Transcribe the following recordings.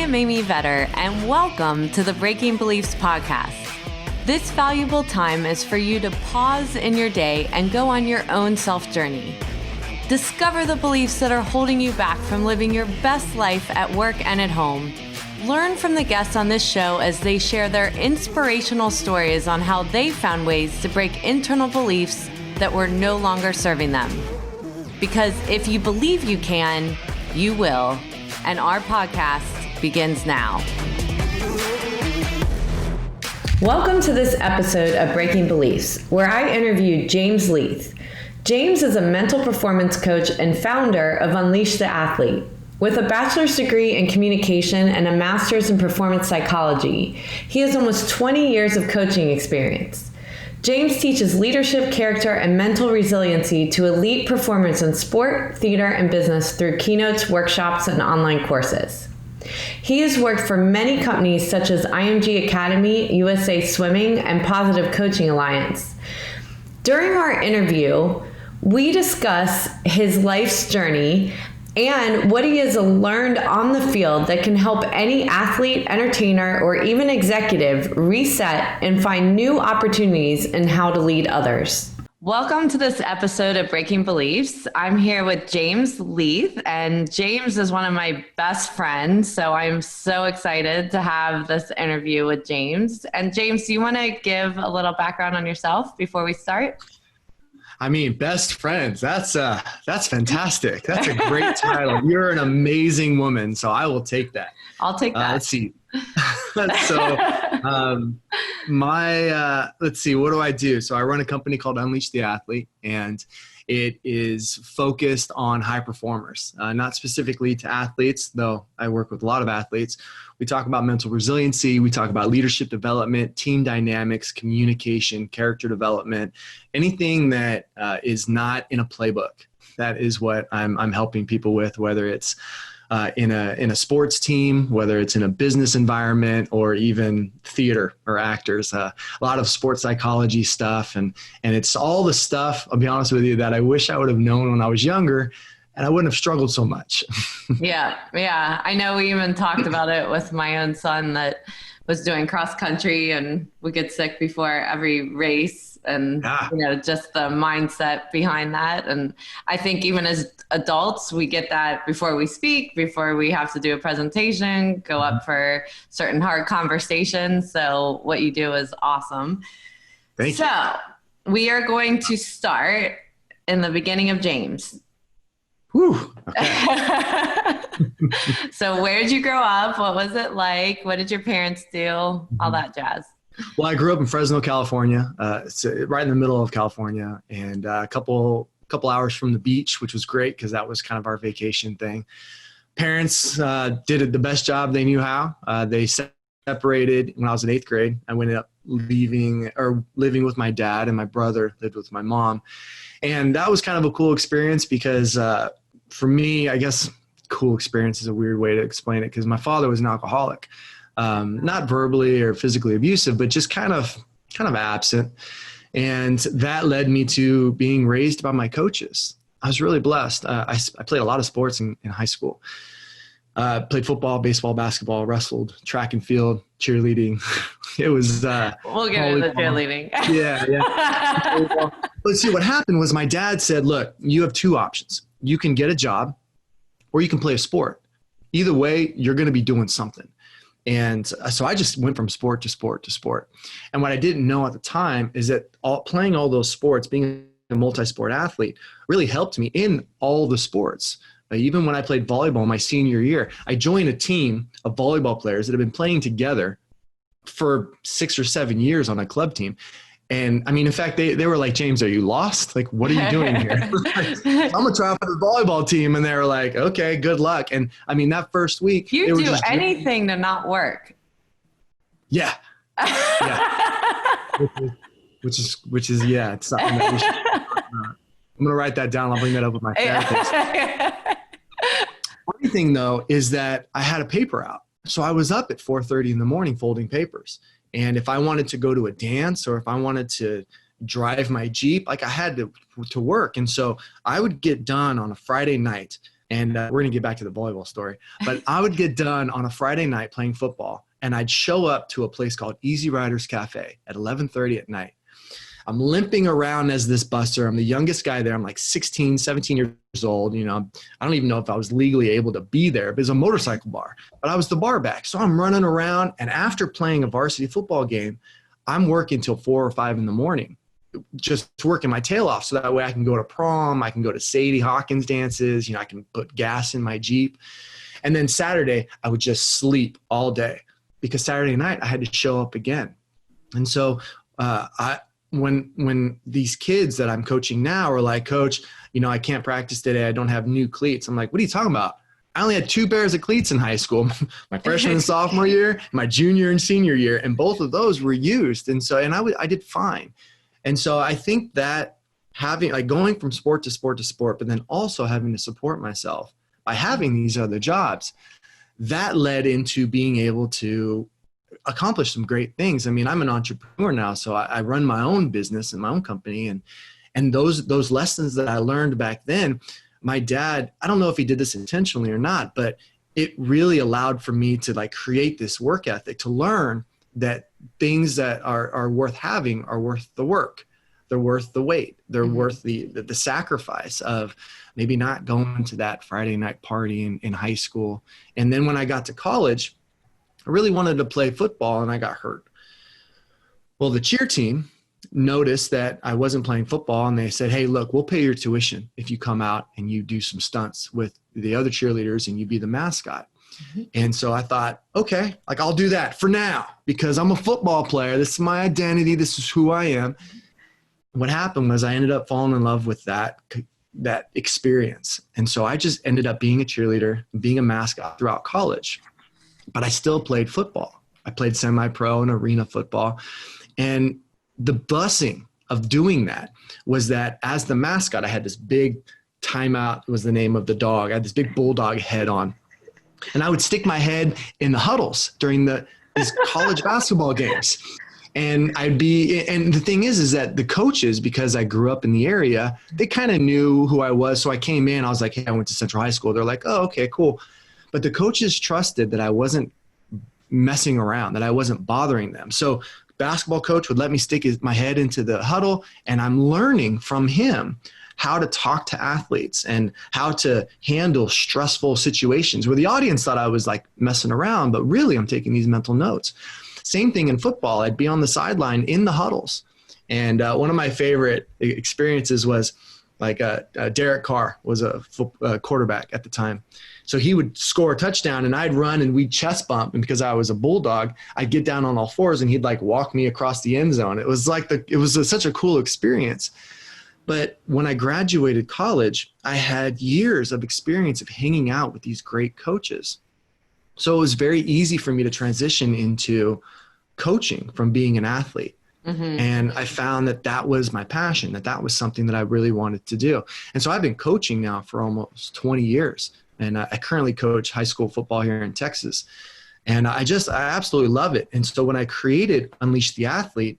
am Amy Vetter, and welcome to the Breaking Beliefs podcast. This valuable time is for you to pause in your day and go on your own self-journey. Discover the beliefs that are holding you back from living your best life at work and at home. Learn from the guests on this show as they share their inspirational stories on how they found ways to break internal beliefs that were no longer serving them. Because if you believe you can, you will. And our podcast begins now. Welcome to this episode of Breaking Beliefs, where I interviewed James Leath. James is a mental performance coach and founder of Unleash the Athlete. With a bachelor's degree in communication and a master's in performance psychology, he has almost 20 years of coaching experience. James teaches leadership, character, and mental resiliency to elite performers in sport, theater, and business through keynotes, workshops, and online courses. He has worked for many companies such as IMG Academy, USA Swimming, and Positive Coaching Alliance. During our interview, we discuss his life's journey and what he has learned on the field that can help any athlete, entertainer, or even executive reset and find new opportunities in how to lead others. Welcome to this episode of Breaking Beliefs. I'm here with James Leath, and James is one of my best friends, so I'm so excited to have this interview with James. And James, do you want to give a little background on yourself before we start? I mean, best friends, that's fantastic. That's a great title. You're an amazing woman, so I will take that. I'll take that. Let's see. Let's see, what do I do? So I run a company called Unleash the Athlete, and it is focused on high performers, not specifically to athletes, though I work with a lot of athletes. We talk about mental resiliency. We talk about leadership development, team dynamics, communication, character development, anything that is not in a playbook. That is what I'm helping people with, whether it's in a sports team, whether it's in a business environment, or even theater or actors. A lot of sports psychology stuff, and it's all the stuff, I'll be honest with you, that I wish I would have known when I was younger, and I wouldn't have struggled so much. Yeah. I know we even talked about it with my own son that was doing cross country and would get sick before every race, and just the mindset behind that. And I think even as adults, we get that before we speak, before we have to do a presentation, go up for certain hard conversations. So what you do is awesome. Thank you. So we are going to start in the beginning of James. Whew. Okay. So where did you grow up? What was it like? What did your parents do? All that jazz. Well, I grew up in Fresno, California. It's right in the middle of California, and a couple hours from the beach, which was great because that was kind of our vacation thing. Parents did the best job they knew how. They separated when I was in 8th grade. I ended up living with my dad, and my brother lived with my mom. And that was kind of a cool experience because for me, I guess cool experience is a weird way to explain it, because my father was an alcoholic, not verbally or physically abusive, but just kind of absent. And that led me to being raised by my coaches. I was really blessed. I played a lot of sports in high school. Played football, baseball, basketball, wrestled, track and field, cheerleading. It was we'll get into the cheerleading. Yeah. But see, what happened was my dad said, look, you have two options. You can get a job or you can play a sport. Either way, you're going to be doing something. And so I just went from sport to sport to sport. And what I didn't know at the time is that playing all those sports, being a multi-sport athlete, really helped me in all the sports. Even when I played volleyball my senior year, I joined a team of volleyball players that have been playing together for 6 or 7 years on a club team. And I mean, in fact, they were like, James, are you lost? Like, what are you doing here? I'm going to try out for the volleyball team. And they were like, okay, good luck. And I mean, that first week. You do anything to not work. Yeah. Which is it's something that we should I'm going to write that down. I'll bring that up with my therapist. Funny thing though, is that I had a paper out. So I was up at 4:30 in the morning folding papers. And if I wanted to go to a dance or if I wanted to drive my Jeep, like I had to work. And so I would get done on a Friday night And we're going to get back to the volleyball story. But I would get done on a Friday night playing football, and I'd show up to a place called Easy Riders Cafe at 11:30 at night. I'm limping around as this buster. I'm the youngest guy there. I'm like 16, 17 years old. You know, I don't even know if I was legally able to be there, but it's a motorcycle bar. But I was the bar back. So I'm running around, and after playing a varsity football game, I'm working till 4 or 5 in the morning, just working my tail off. So that way I can go to prom, I can go to Sadie Hawkins dances, you know, I can put gas in my Jeep. And then Saturday, I would just sleep all day because Saturday night I had to show up again. And so when these kids that I'm coaching now are like, Coach, you know, I can't practice today, I don't have new cleats. I'm like, what are you talking about? I only had 2 pairs of cleats in high school, my freshman and sophomore year, my junior and senior year, and both of those were used. And so, I did fine. And so I think that going from sport to sport to sport, but then also having to support myself by having these other jobs, that led into being able to accomplish some great things. I mean, I'm an entrepreneur now, so I run my own business and my own company. And those lessons that I learned back then, my dad, I don't know if he did this intentionally or not, but it really allowed for me to like create this work ethic, to learn that things that are worth having are worth the work. They're worth the wait. They're worth the sacrifice of maybe not going to that Friday night party in high school. And then when I got to college, I really wanted to play football and I got hurt. Well, the cheer team noticed that I wasn't playing football and they said, hey, look, we'll pay your tuition if you come out and you do some stunts with the other cheerleaders and you be the mascot. And so I thought, okay, like I'll do that for now because I'm a football player. This is my identity. This is who I am. What happened was I ended up falling in love with that experience. And so I just ended up being a cheerleader, being a mascot throughout college, but I still played football. I played semi-pro and arena football. And the blessing of doing that was that as the mascot, I had this big Timeout was the name of the dog. I had this big bulldog head on. And I would stick my head in the huddles during these college basketball games. And and the thing is that the coaches, because I grew up in the area, they kind of knew who I was. So I came in, I was like, hey, I went to Central High School. They're like, oh, okay, cool. But the coaches trusted that I wasn't messing around, that I wasn't bothering them. So basketball coach would let me stick my head into the huddle, and I'm learning from him how to talk to athletes and how to handle stressful situations where the audience thought I was like messing around, but really I'm taking these mental notes. Same thing in football. I'd be on the sideline in the huddles. And one of my favorite experiences was like Derek Carr was a quarterback at the time. So he would score a touchdown and I'd run and we'd chest bump. And because I was a bulldog, I'd get down on all fours and he'd like walk me across the end zone. It was like such a cool experience. But when I graduated college, I had years of experience of hanging out with these great coaches. So it was very easy for me to transition into coaching from being an athlete. Mm-hmm. And I found that was my passion, that was something that I really wanted to do. And so I've been coaching now for almost 20 years. And I currently coach high school football here in Texas. And I absolutely love it. And so when I created Unleash the Athlete,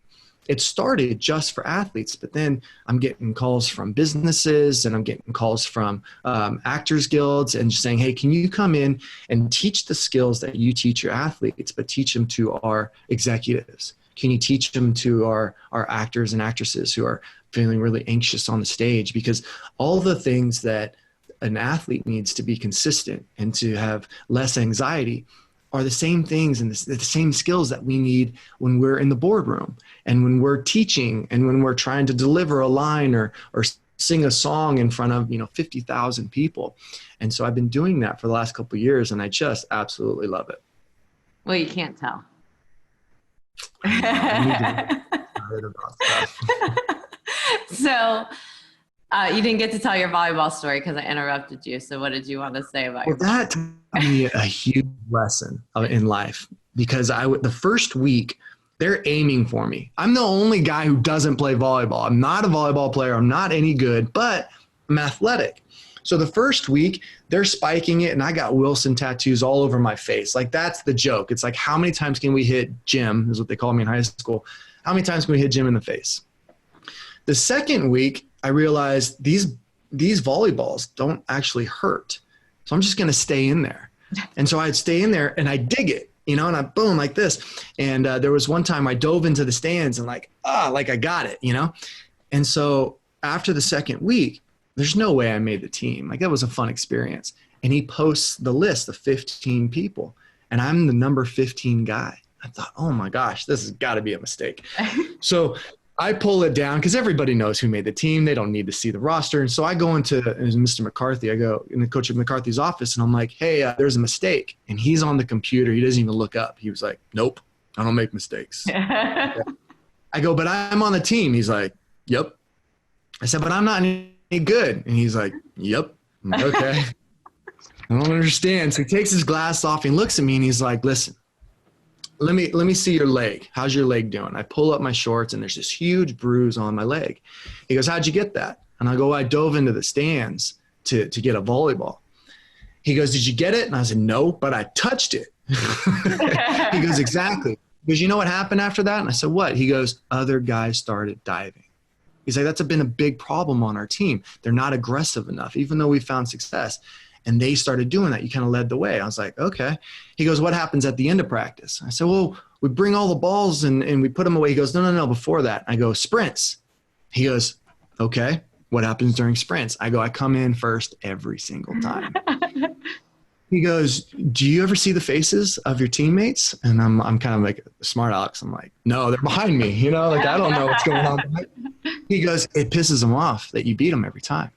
it started just for athletes, but then I'm getting calls from businesses and I'm getting calls from actors guilds and just saying, hey, can you come in and teach the skills that you teach your athletes, but teach them to our executives? Can you teach them to our actors and actresses who are feeling really anxious on the stage? Because all the things that an athlete needs to be consistent and to have less anxiety are the same things and the same skills that we need when we're in the boardroom and when we're teaching and when we're trying to deliver a line or sing a song in front of 50,000 people. And so I've been doing that for the last couple of years and I just absolutely love it. Well, you can't tell. So you didn't get to tell your volleyball story because I interrupted you. So what did you want to say about your that taught me a huge lesson in life because the first week they're aiming for me. I'm the only guy who doesn't play volleyball. I'm not a volleyball player. I'm not any good, but I'm athletic. So the first week they're spiking it and I got Wilson tattoos all over my face. Like that's the joke. It's like, how many times can we hit Jim, is what they call me in high school. How many times can we hit Jim in the face? The second week, I realized these volleyballs don't actually hurt. So I'm just going to stay in there. And so I'd stay in there and I dig it, and I boom like this. And there was one time I dove into the stands and like I got it, And so after the second week, there's no way I made the team. Like that was a fun experience. And he posts the list of 15 people and I'm the number 15 guy. I thought, oh my gosh, this has got to be a mistake. So I pull it down because everybody knows who made the team. They don't need to see the roster. And so I go into Mr. McCarthy. I go in the Coach McCarthy's office and I'm like, hey, there's a mistake. And he's on the computer. He doesn't even look up. He was like, nope, I don't make mistakes. I go, but I'm on the team. He's like, yep. I said, but I'm not any good. And he's like, yep. I'm like, okay. I don't understand. So he takes his glass off and looks at me and he's like, listen, let me see your leg. How's your leg doing? I pull up my shorts and there's this huge bruise on my leg. He goes, how'd you get that? And I go, I dove into the stands to get a volleyball. He goes, did you get it? And I said, no, but I touched it. He goes, exactly. Because you know what happened after that? And I said, what? He goes, other guys started diving. He's like, that's been a big problem on our team. They're not aggressive enough, even though we found success. And they started doing that. You kind of led the way. I was like, okay. He goes, what happens at the end of practice? I said, well, we bring all the balls and we put them away. He goes, no, before that. I go, sprints. He goes, okay. What happens during sprints? I go, I come in first every single time. He goes, do you ever see the faces of your teammates? And I'm kind of like smart Alex. I'm like, no, they're behind me. Like, I don't know what's going on. He goes, it pisses them off that you beat them every time.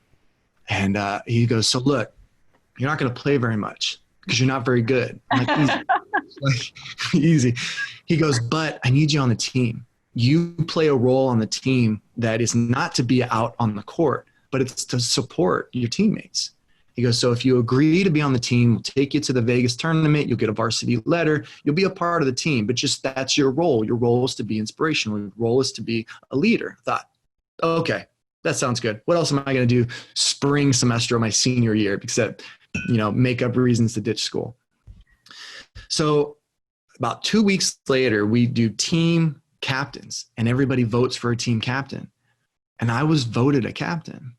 And he goes, so look, you're not going to play very much because you're not very good. I'm like, easy. He goes, but I need you on the team. You play a role on the team that is not to be out on the court, but it's to support your teammates. He goes, so if you agree to be on the team, we'll take you to the Vegas tournament. You'll get a varsity letter. You'll be a part of the team, but just that's your role. Your role is to be inspirational. Your role is to be a leader. I thought, okay, that sounds good. What else am I going to do spring semester of my senior year? Except make up reasons to ditch school. So about 2 weeks later, we do team captains and everybody votes for a team captain. And I was voted a captain.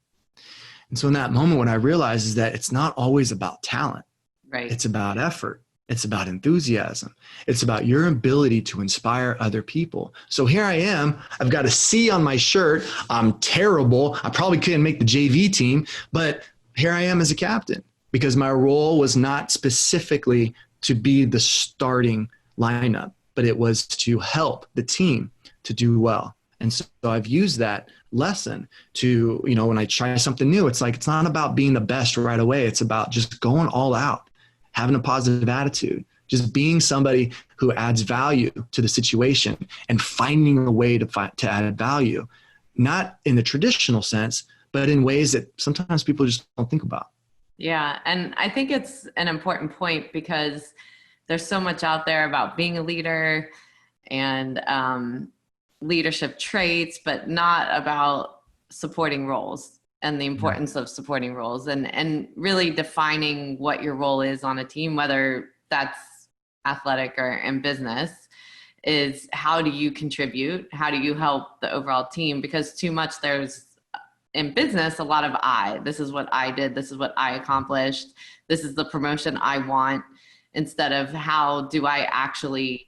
And so in that moment, what I realized is that it's not always about talent. Right. It's about effort. It's about enthusiasm. It's about your ability to inspire other people. So here I am. I've got a C on my shirt. I'm terrible. I probably couldn't make the JV team, but here I am as a captain. Because my role was not specifically to be the starting lineup, but it was to help the team to do well. And so I've used that lesson to, when I try something new, it's like, it's not about being the best right away. It's about just going all out, having a positive attitude, just being somebody who adds value to the situation and finding a way to add value, not in the traditional sense, but in ways that sometimes people just don't think about. Yeah. And I think it's an important point because there's so much out there about being a leader and leadership traits, but not about supporting roles and the importance of supporting roles and really defining what your role is on a team, whether that's athletic or in business, is how do you contribute? How do you help the overall team? Because too much there's in business, a lot of this is what I did. This is what I accomplished. This is the promotion I want, instead of how do I actually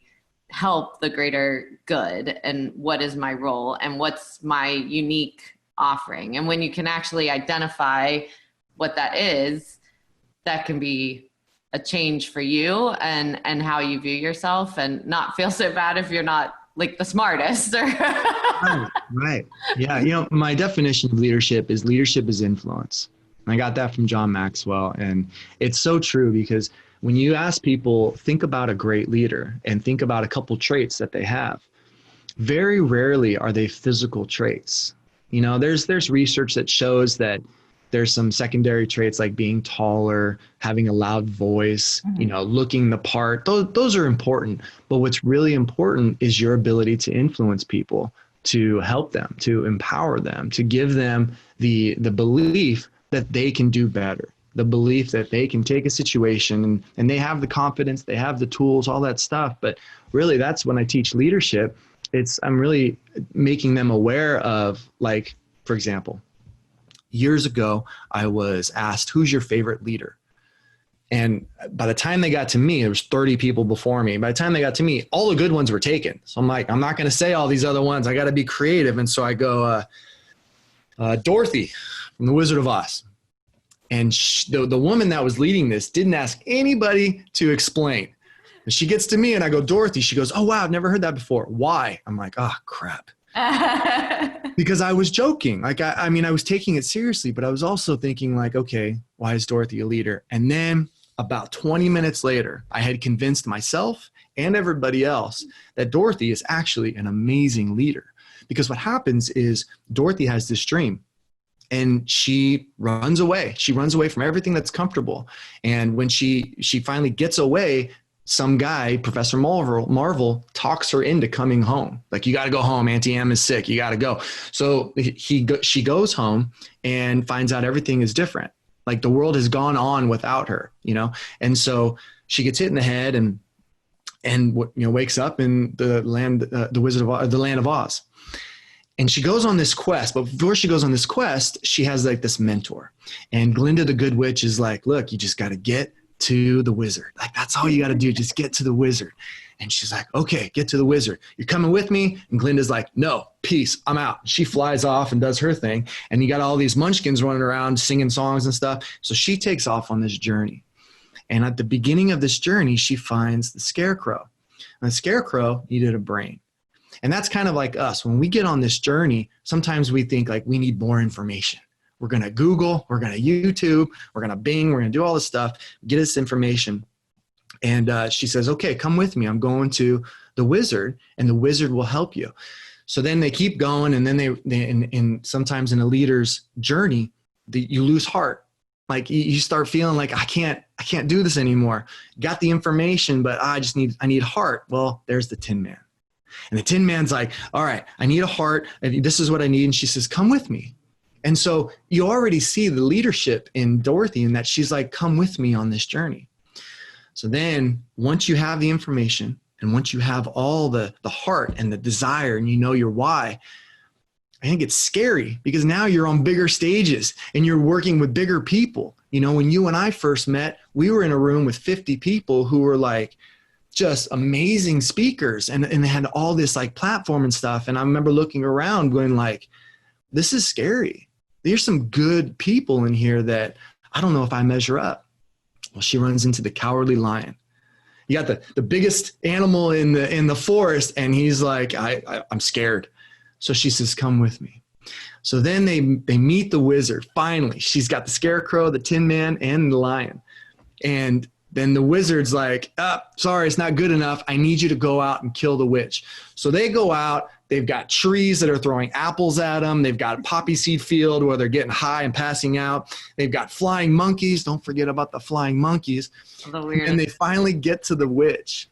help the greater good and what is my role and what's my unique offering. And when you can actually identify what that is, that can be a change for you and how you view yourself, and not feel so bad if you're not like the smartest. Right. Yeah. My definition of leadership is influence. And I got that from John Maxwell. And it's so true because when you ask people, think about a great leader and think about a couple traits that they have, very rarely are they physical traits. There's research that shows that there's some secondary traits like being taller, having a loud voice, looking the part. Those are important. But what's really important is your ability to influence people, to help them, to empower them, to give them the belief that they can do better, the belief that they can take a situation and they have the confidence, they have the tools, all that stuff. But really, that's when I teach leadership. I'm really making them aware of, like, for example, years ago, I was asked, who's your favorite leader? And by the time they got to me, there was 30 people before me. By the time they got to me, all the good ones were taken. So I'm like, I'm not going to say all these other ones. I got to be creative. And so I go, Dorothy from The Wizard of Oz. And the woman that was leading this didn't ask anybody to explain. And she gets to me and I go, Dorothy. She goes, oh, wow, I've never heard that before. Why? I'm like, oh, crap. Because I was joking. Like, I mean, I was taking it seriously, but I was also thinking like, okay, why is Dorothy a leader? And then about 20 minutes later, I had convinced myself and everybody else that Dorothy is actually an amazing leader. Because what happens is Dorothy has this dream. And she runs away. She runs away from everything that's comfortable. And when she finally gets away, some guy, Professor Marvel, talks her into coming home. Like, you got to go home. Auntie Em is sick. You got to go. So she goes home and finds out everything is different. Like, the world has gone on without her, you know? And so she gets hit in the head and wakes up in the land, the land of Oz. And she goes on this quest, but before she goes on this quest, she has like this mentor. And Glinda the Good Witch is like, look, you just got to get to the wizard. Like, that's all you got to do. Just get to the wizard. And she's like, okay, get to the wizard. You're coming with me? And Glinda's like, no, peace, I'm out. She flies off and does her thing. And you got all these munchkins running around singing songs and stuff. So she takes off on this journey. And at the beginning of this journey, she finds the Scarecrow. And the Scarecrow needed a brain. And that's kind of like us. When we get on this journey, sometimes we think like we need more information. We're going to Google, we're going to YouTube, we're going to Bing, we're going to do all this stuff, get us information. And she says, okay, come with me. I'm going to the wizard and the wizard will help you. So then they keep going. And then they sometimes in a leader's journey, you lose heart. Like, you start feeling like, I can't do this anymore. Got the information, but I need heart. Well, there's the Tin Man. And the Tin Man's like, all right, I need a heart. This is what I need. And she says, come with me. And so you already see the leadership in Dorothy in that she's like, come with me on this journey. So then once you have the information and once you have all the heart and the desire and you know your why, I think it's scary because now you're on bigger stages and you're working with bigger people. You know, when you and I first met, we were in a room with 50 people who were like, just amazing speakers and they had all this like platform and stuff. And I remember looking around going like, this is scary. There's some good people in here that I don't know if I measure up. Well, she runs into the Cowardly Lion. You got the biggest animal in the forest. And he's like, I'm scared. So she says, come with me. So then they meet the wizard. Finally, she's got the Scarecrow, the Tin Man, and the lion. And then the wizard's like, sorry, it's not good enough. I need you to go out and kill the witch. So they go out. They've got trees that are throwing apples at them. They've got a poppy seed field where they're getting high and passing out. They've got flying monkeys. Don't forget about the flying monkeys. And they finally get to the witch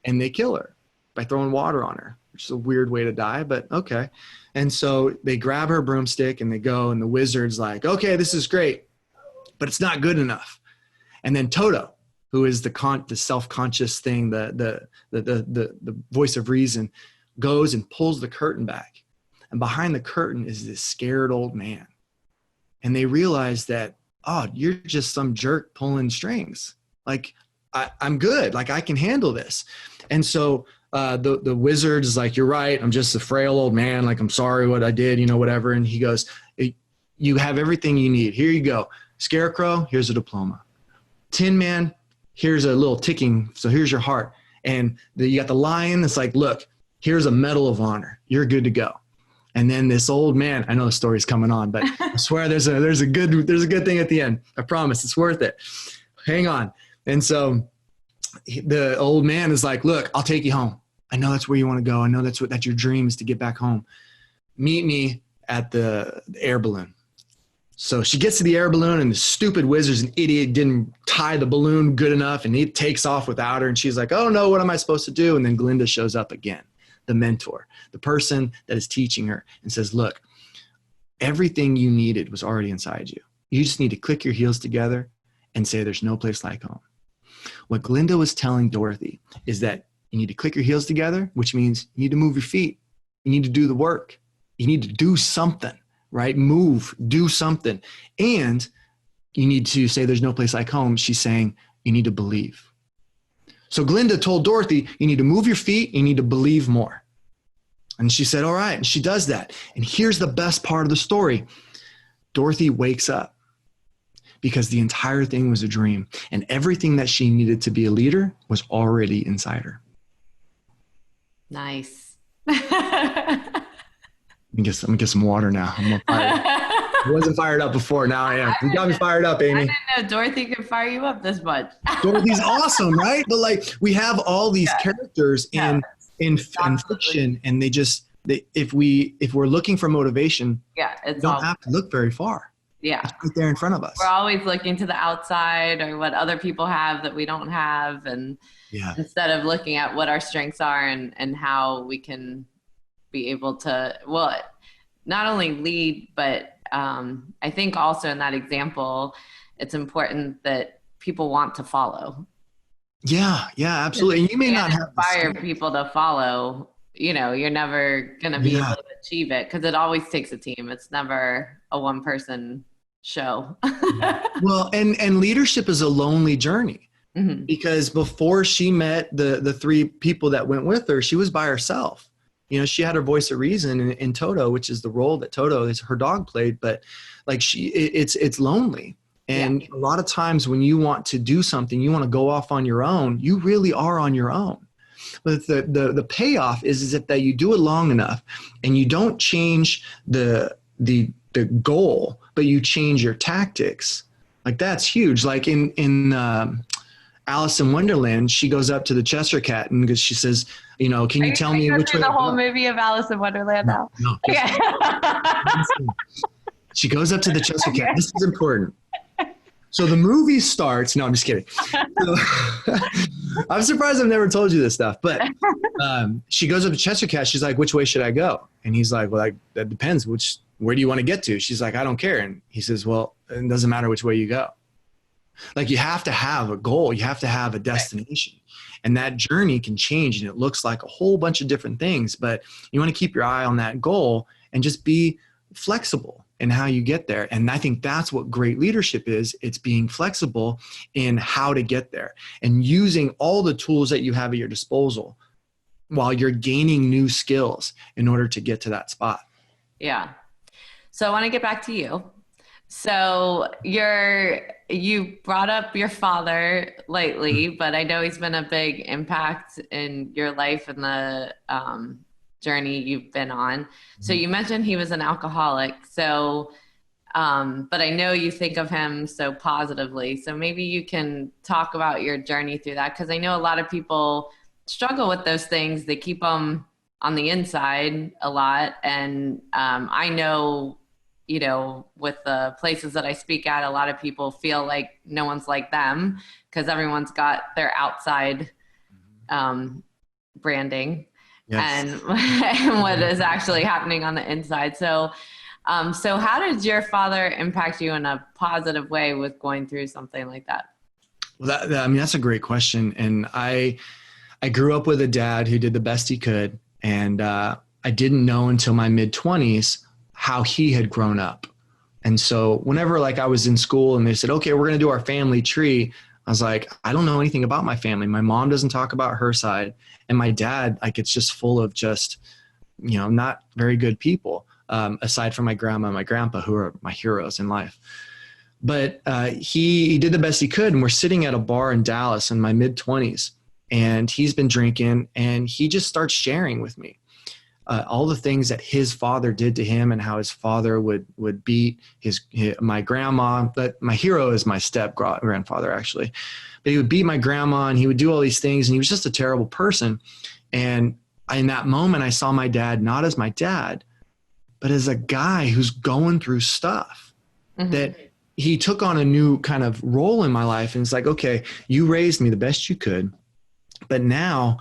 and they kill her by throwing water on her, which is a weird way to die, but okay. And so they grab her broomstick and they go, and the wizard's like, okay, this is great, but it's not good enough. And then Toto, who is the self-conscious thing, the voice of reason, goes and pulls the curtain back. And behind the curtain is this scared old man. And they realize that, oh, you're just some jerk pulling strings. Like, I'm good. Like, I can handle this. And so the wizard is like, you're right. I'm just a frail old man. Like, I'm sorry what I did, whatever. And he goes, you have everything you need. Here you go. Scarecrow, here's a diploma. Tin Man, here's a little ticking. So here's your heart. And you got the lion. It's like, look, here's a medal of honor. You're good to go. And then this old man, I know the story's coming on, but I swear there's a good thing at the end. I promise it's worth it. Hang on. And so the old man is like, look, I'll take you home. I know that's where you want to go. I know that's your dream is to get back home. Meet me at the air balloon. So she gets to the air balloon and the stupid wizard's an idiot, didn't tie the balloon good enough, and he takes off without her. And she's like, oh no, what am I supposed to do? And then Glinda shows up again, the mentor, the person that is teaching her, and says, look, everything you needed was already inside you. You just need to click your heels together and say there's no place like home. What Glinda was telling Dorothy is that you need to click your heels together, which means you need to move your feet. You need to do the work. You need to do something. Right? Move, do something. And you need to say there's no place like home. She's saying you need to believe. So Glinda told Dorothy, you need to move your feet. You need to believe more. And she said, all right. And she does that. And here's the best part of the story. Dorothy wakes up because the entire thing was a dream, and everything that she needed to be a leader was already inside her. Nice. Let me get some water now. I'm more fired up. I wasn't fired up before. Now I am. You got me fired up, Amy. I didn't know Dorothy could fire you up this much. Dorothy's awesome, right? But like, we have all these characters in fiction, and if we're looking for motivation, we don't have to look very far. Yeah. It's right there in front of us. We're always looking to the outside or what other people have that we don't have. And instead of looking at what our strengths are and how we can be able to, well, not only lead, but I think also in that example, it's important that people want to follow. Yeah, absolutely. And you may not have inspire people to follow, you're never going to be able to achieve it because it always takes a team. It's never a one person show. Well, and leadership is a lonely journey because before she met the three people that went with her, she was by herself. She had her voice of reason in Toto, which is the role that Toto is her dog played, but like it's lonely. And a lot of times when you want to do something, you want to go off on your own, you really are on your own. But the payoff is if that you do it long enough and you don't change the goal, but you change your tactics. Like that's huge. Like in Alice in Wonderland, she goes up to the Cheshire Cat and because she says, can you tell me which way the whole movie of Alice in Wonderland now? No. She goes up to the Cheshire Cat. This is important. So the movie starts. No, I'm just kidding. So, I'm surprised I've never told you this stuff, but she goes up to Cheshire Cat. She's like, which way should I go? And he's like, well, that depends. Where do you want to get to? She's like, I don't care. And he says, well, it doesn't matter which way you go. Like you have to have a goal. You have to have a destination. And that journey can change and it looks like a whole bunch of different things, but you want to keep your eye on that goal and just be flexible in how you get there. And I think that's what great leadership is. It's being flexible in how to get there and using all the tools that you have at your disposal while you're gaining new skills in order to get to that spot. Yeah. So I want to get back to you. So you brought up your father lately, but I know he's been a big impact in your life and the journey you've been on. So you mentioned he was an alcoholic. So, but I know you think of him so positively. So maybe you can talk about your journey through that. Cause I know a lot of people struggle with those things. They keep them on the inside a lot. And I know, with the places that I speak at, a lot of people feel like no one's like them because everyone's got their outside branding and what is actually happening on the inside. So how did your father impact you in a positive way with going through something like that? Well, that's a great question. And I grew up with a dad who did the best he could. And I didn't know until my mid-20s how he had grown up. And so whenever I was in school and they said, okay, we're going to do our family tree, I was like, I don't know anything about my family. My mom doesn't talk about her side. And my dad, it's just full of just, not very good people, aside from my grandma and my grandpa, who are my heroes in life. But he did the best he could. And we're sitting at a bar in Dallas in my mid-20s. And he's been drinking and he just starts sharing with me all the things that his father did to him and how his father would beat my grandma. But my hero is my step grandfather actually, but he would beat my grandma and he would do all these things and he was just a terrible person. And in that moment, I saw my dad, not as my dad, but as a guy who's going through stuff that he took on a new kind of role in my life. And it's like, okay, you raised me the best you could, but now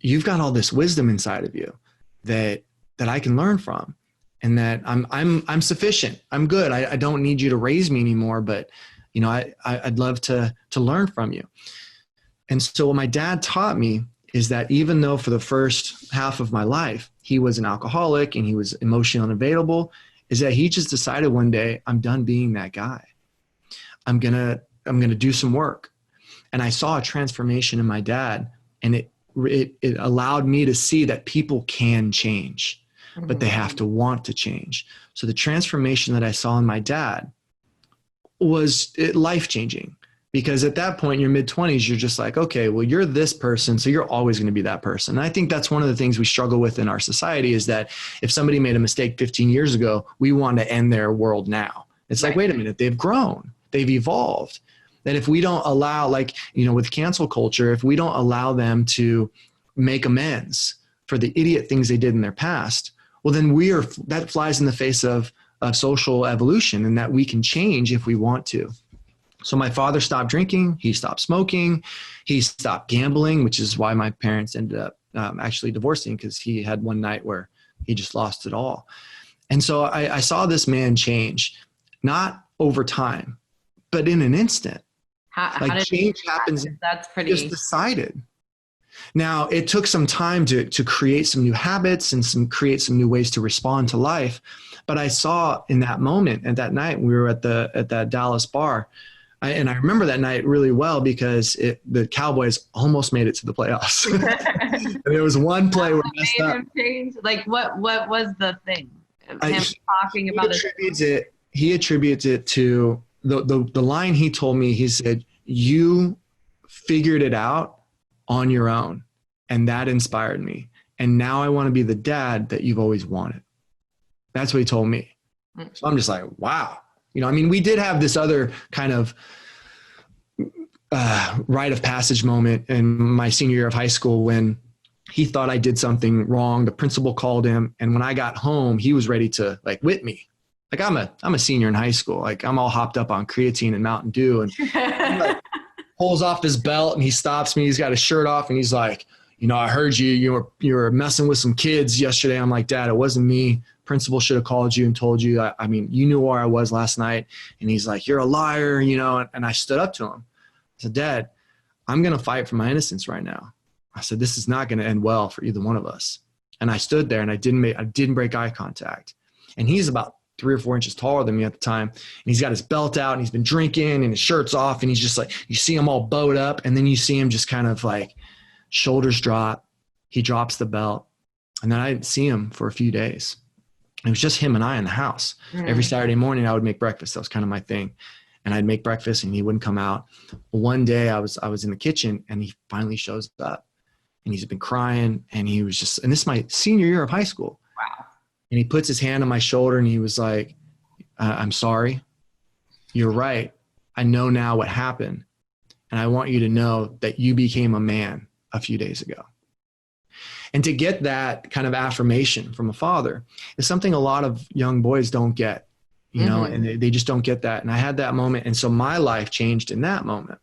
you've got all this wisdom inside of you that I can learn from, and that I'm sufficient. I'm good. I don't need you to raise me anymore, but I'd love to learn from you. And so what my dad taught me is that even though for the first half of my life, he was an alcoholic and he was emotionally unavailable, is that he just decided one day, I'm done being that guy. I'm going to do some work. And I saw a transformation in my dad, and it allowed me to see that people can change, but they have to want to change. So the transformation that I saw in my dad was life-changing, because at that point in your mid-20s, you're just like, okay, well, you're this person, so you're always going to be that person. And I think that's one of the things we struggle with in our society, is that if somebody made a mistake 15 years ago, we want to end their world now. It's like, wait a minute, they've grown, they've evolved. That if we don't allow, like, with cancel culture, if we don't allow them to make amends for the idiot things they did in their past, well, then that flies in the face of social evolution, and that we can change if we want to. So my father stopped drinking, he stopped smoking, he stopped gambling, which is why my parents ended up actually divorcing, because he had one night where he just lost it all. And so I saw this man change, not over time, but in an instant. How did change happens. That's pretty. Just decided. Now, it took some time to create some new habits and create some new ways to respond to life. But I saw in that moment, at that night, we were at that Dallas bar. And I remember that night really well, because the Cowboys almost made it to the playoffs. There was one play where messed up. Like, what was the thing? Him talking about it. He attributes it to the line he told me. He said, "You figured it out on your own, and that inspired me. And now I want to be the dad that you've always wanted." That's what he told me. So I'm just like, wow. We did have this other kind of rite of passage moment in my senior year of high school, when he thought I did something wrong. The principal called him, and when I got home, he was ready to whip me. Like, I'm a senior in high school. Like, I'm all hopped up on creatine and Mountain Dew, and he pulls off his belt and he stops me. He's got his shirt off and he's like, "I heard you were messing with some kids yesterday." I'm like, "Dad, it wasn't me. Principal should have called you and told you. You knew where I was last night." And he's like, "You're a liar," and I stood up to him. I said, "Dad, I'm going to fight for my innocence right now." I said, "This is not going to end well for either one of us." And I stood there and I didn't break eye contact. And he's about 3 or 4 inches taller than me at the time. And he's got his belt out and he's been drinking and his shirt's off. And he's just like, you see him all bowed up. And then you see him just kind of like shoulders drop. He drops the belt. And then I didn't see him for a few days. It was just him and I in the house. Every Saturday morning I would make breakfast. That was kind of my thing. And I'd make breakfast and he wouldn't come out. One day I was in the kitchen and he finally shows up, and he's been crying, and he was just, and this is my senior year of high school. Wow. And he puts his hand on my shoulder and he was like, "I'm sorry. You're right. I know now what happened. And I want you to know that you became a man a few days ago." And to get that kind of affirmation from a father is something a lot of young boys don't get, and they just don't get that. And I had that moment. And so my life changed in that moment.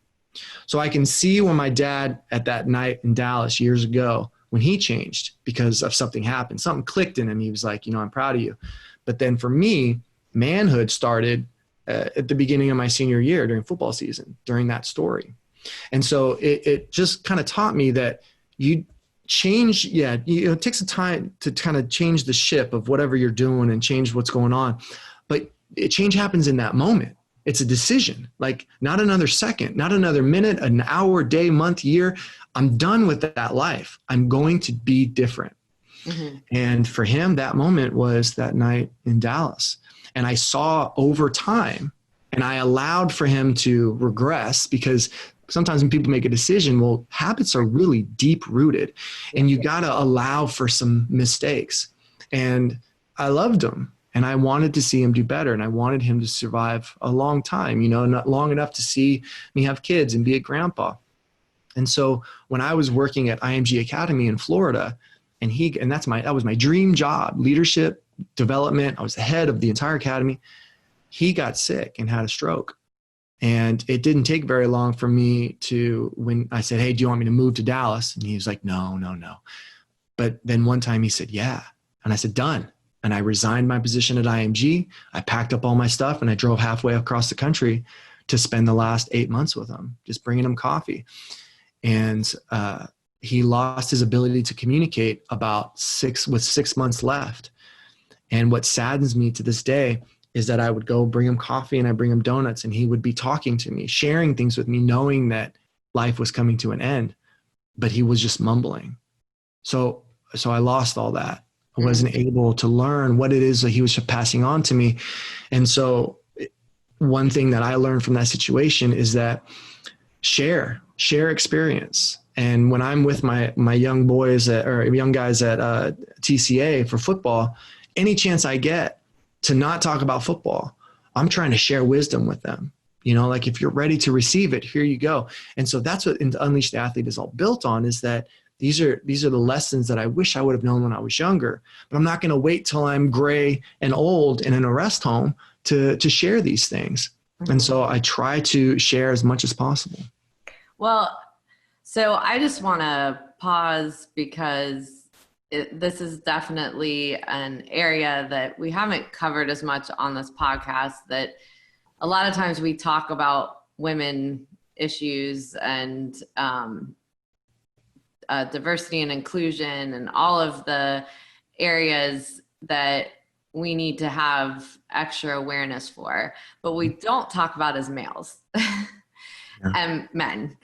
So I can see when my dad at that night in Dallas years ago, when he changed because of something happened, something clicked in him. He was like, "I'm proud of you." But then for me, manhood started at the beginning of my senior year during football season, during that story. And so it just kind of taught me that you change. Yeah. It takes some time to kind of change the ship of whatever you're doing and change what's going on. But change happens in that moment. It's a decision, like not another second, not another minute, an hour, day, month, year. I'm done with that life. I'm going to be different. And for him, that moment was that night in Dallas. And I saw over time, and I allowed for him to regress, because sometimes when people make a decision, well, habits are really deep rooted and you got to allow for some mistakes. And I loved him. And I wanted to see him do better. And I wanted him to survive a long time, not long enough to see me have kids and be a grandpa. And so when I was working at IMG Academy in Florida, and that was my dream job, leadership, development. I was the head of the entire academy. He got sick and had a stroke. And it didn't take very long for me when I said, "Hey, do you want me to move to Dallas?" And he was like, no. But then one time he said, "Yeah." And I said, "Done." And I resigned my position at IMG. I packed up all my stuff and I drove halfway across the country to spend the last 8 months with him, just bringing him coffee. And he lost his ability to communicate with 6 months left. And what saddens me to this day is that I would go bring him coffee and I bring him donuts, and he would be talking to me, sharing things with me, knowing that life was coming to an end, but he was just mumbling. So I lost all that. I wasn't able to learn what it is that he was passing on to me. And so one thing that I learned from that situation is that share experience. And when I'm with my young boys or young guys at TCA for football, any chance I get to not talk about football, I'm trying to share wisdom with them. Like if you're ready to receive it, here you go. And so that's what Unleash the Athlete is all built on, is that these are the lessons that I wish I would have known when I was younger, but I'm not going to wait till I'm gray and old in an arrest home to share these things. And so I try to share as much as possible. Well, so I just want to pause because this is definitely an area that we haven't covered as much on this podcast, that a lot of times we talk about women issues and diversity and inclusion and all of the areas that we need to have extra awareness for, but we don't talk about as males and men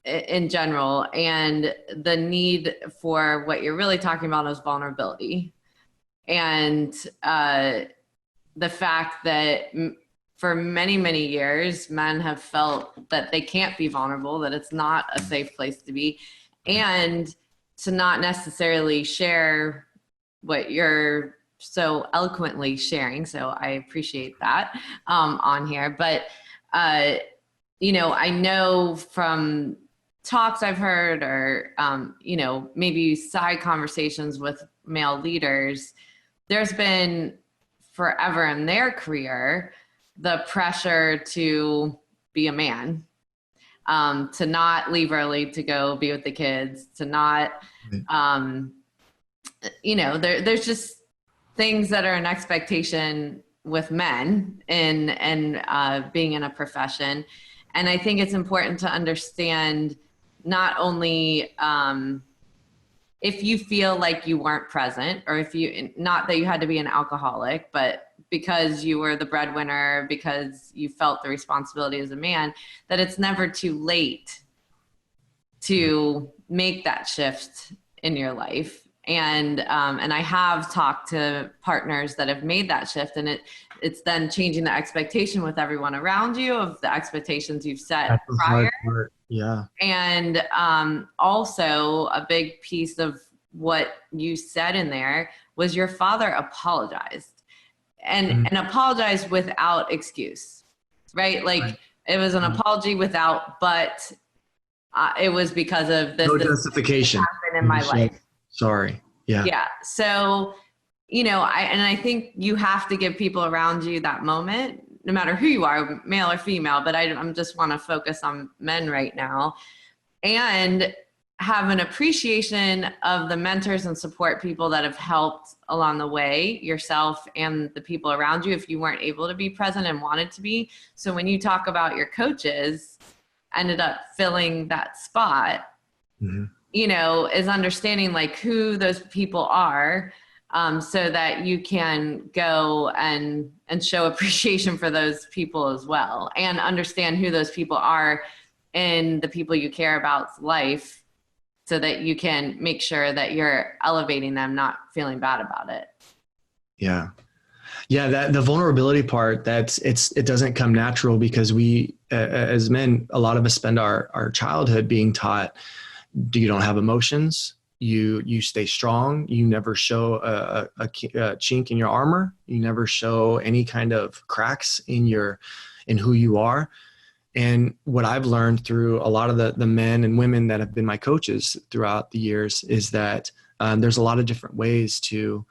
in general. And the need for what you're really talking about is vulnerability. And the fact that for many, many years, men have felt that they can't be vulnerable, that it's not a safe place to be, and to not necessarily share what you're so eloquently sharing. So I appreciate that on here. But, I know from talks I've heard or, maybe side conversations with male leaders, there's been forever in their career the pressure to be a man, to not leave early to go be with the kids, to not, there's just things that are an expectation with men and being in a profession. And I think it's important to understand not only if you feel like you weren't present, or if you, not that you had to be an alcoholic, but because you were the breadwinner, because you felt the responsibility as a man, that it's never too late to make that shift in your life. And I have talked to partners that have made that shift, and it's then changing the expectation with everyone around you of the expectations you've set prior. Yeah. And also a big piece of what you said in there was your father apologized and apologized without excuse, right? Like it was an apology without, but it was because of this. No this justification happened in my life. Sorry. Yeah. Yeah. So, I think you have to give people around you that moment, no matter who you are, male or female, but I'm just want to focus on men right now, and have an appreciation of the mentors and support people that have helped along the way, yourself and the people around you, if you weren't able to be present and wanted to be. So when you talk about your coaches ended up filling that spot, is understanding like who those people are, so that you can go and show appreciation for those people as well, and understand who those people are in the people you care about's life, so that you can make sure that you're elevating them, not feeling bad about it. Yeah. Yeah. That the vulnerability part, it doesn't come natural, because we, as men, a lot of us spend our childhood being taught, you don't have emotions. You stay strong. You never show a chink in your armor. You never show any kind of cracks in who you are. And what I've learned through a lot of the men and women that have been my coaches throughout the years is that there's a lot of different ways to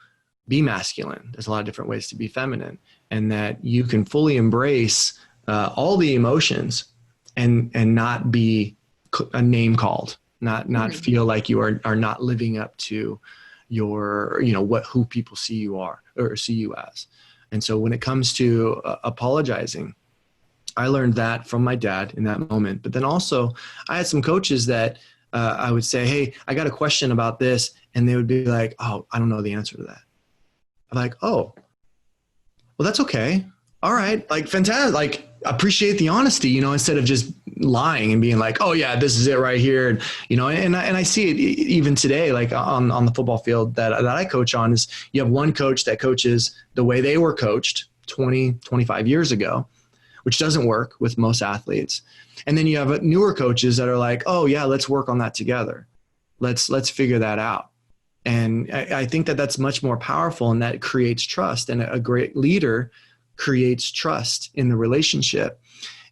be masculine. There's a lot of different ways to be feminine, and that you can fully embrace all the emotions and not be a name called, not feel like you are not living up to your, who people see you are or see you as. And so when it comes to apologizing, I learned that from my dad in that moment. But then also I had some coaches that I would say, hey, I got a question about this. And they would be like, oh, I don't know the answer to that. I'm like, oh, well, that's okay. All right. Like, fantastic. Like, appreciate the honesty, instead of just lying and being like, oh yeah, this is it right here. And, and I see it even today, like on the football field that I coach on, is you have one coach that coaches the way they were coached 20, 25 years ago, which doesn't work with most athletes. And then you have newer coaches that are like, oh yeah, let's work on that together. Let's figure that out. And I think that that's much more powerful, and that creates trust. And a great leader creates trust in the relationship.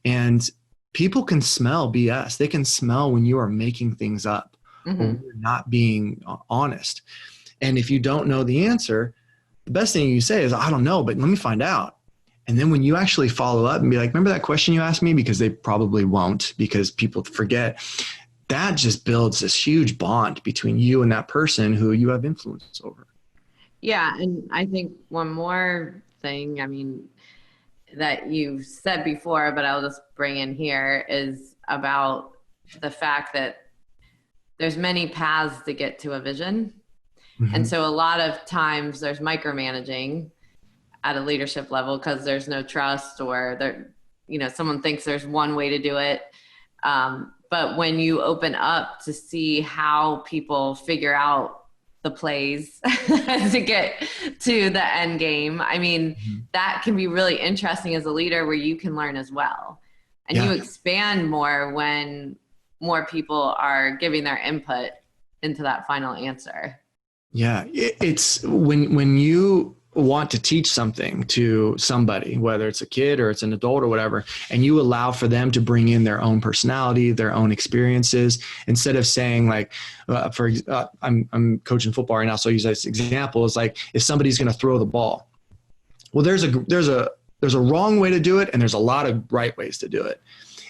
And people can smell BS. They can smell when you are making things up, mm-hmm. or you're not being honest. And if you don't know the answer, the best thing you say is, I don't know, but let me find out. And then when you actually follow up and be like, remember that question you asked me? Because they probably won't, because people forget. That just builds this huge bond between you and that person who you have influence over. Yeah. And I think one more thing, I mean, that you've said before, but I'll just bring in here, is about the fact that there's many paths to get to a vision. Mm-hmm. And so a lot of times there's micromanaging at a leadership level because there's no trust, or there, someone thinks there's one way to do it. But when you open up to see how people figure out the plays to get to the end game, I mean, mm-hmm. that can be really interesting as a leader, where you can learn as well. And you expand more when more people are giving their input into that final answer. Yeah. It's when you want to teach something to somebody, whether it's a kid or it's an adult or whatever, and you allow for them to bring in their own personality, their own experiences, instead of saying like, I'm coaching football right now, so I use this example. It's like, if somebody's going to throw the ball, well, there's a wrong way to do it, and there's a lot of right ways to do it.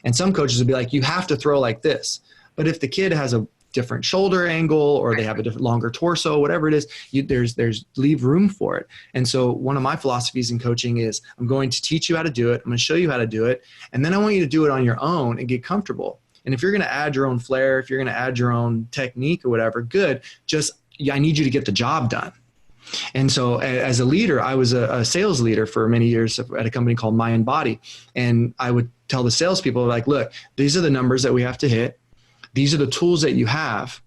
And some coaches would be like, you have to throw like this. But if the kid has a different shoulder angle, or they have a different longer torso, whatever it is, there's leave room for it. And so one of my philosophies in coaching is, I'm going to teach you how to do it. I'm going to show you how to do it. And then I want you to do it on your own and get comfortable. And if you're going to add your own flair, if you're going to add your own technique or whatever, good. I need you to get the job done. And so as a leader, I was a sales leader for many years at a company called Mind Body. And I would tell the salespeople, like, look, these are the numbers that we have to hit. These are the tools that you have.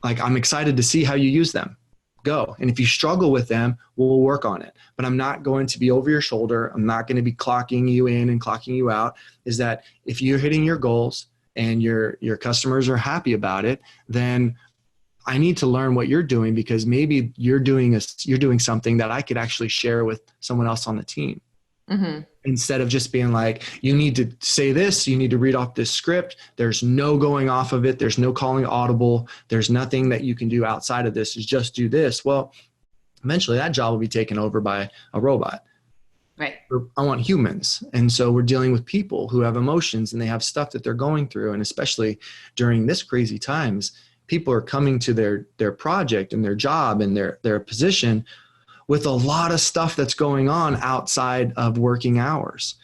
Like, I'm excited to see how you use them. Go. And if you struggle with them, we'll work on it. But I'm not going to be over your shoulder. I'm not going to be clocking you in and clocking you out. Is that if you're hitting your goals and your customers are happy about it, then I need to learn what you're doing, because maybe you're doing something that I could actually share with someone else on the team. Mm-hmm. Instead of just being like, you need to say this, you need to read off this script. There's no going off of it. There's no calling audible. There's nothing that you can do outside of this. Is just do this. Well, eventually that job will be taken over by a robot. Right. I want humans. And so we're dealing with people who have emotions and they have stuff that they're going through. And especially during this crazy times, people are coming to their project and their job and their position with a lot of stuff that's going on outside of working hours.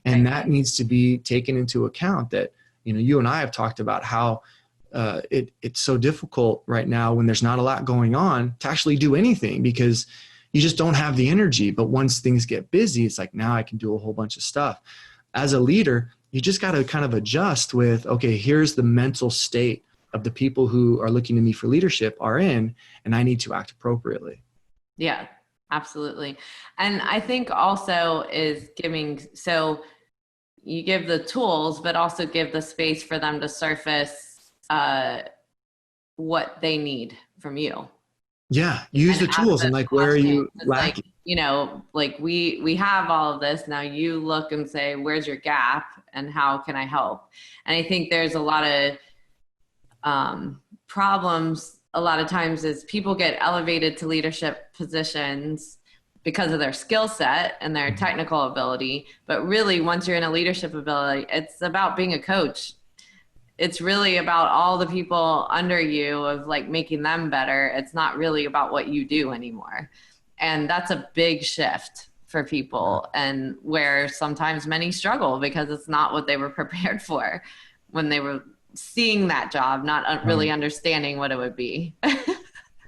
And that needs to be taken into account. That, you and I have talked about how it's so difficult right now when there's not a lot going on to actually do anything, because you just don't have the energy. But once things get busy, it's like, now I can do a whole bunch of stuff. As a leader, you just got to kind of adjust with, okay, here's the mental state of the people who are looking to me for leadership are in, and I need to act appropriately. Yeah. Absolutely. And I think also is so you give the tools, but also give the space for them to surface what they need from you. Yeah. Use the tools and like, where are you lacking? Like, we have all of this. Now you look and say, where's your gap and how can I help? And I think there's a lot of problems a lot of times is people get elevated to leadership positions because of their skill set and their technical ability. But really, once you're in a leadership ability, it's about being a coach. It's really about all the people under you, of like making them better. It's not really about what you do anymore. And that's a big shift for people, and where sometimes many struggle because it's not what they were prepared for when they were seeing that job, not really understanding what it would be.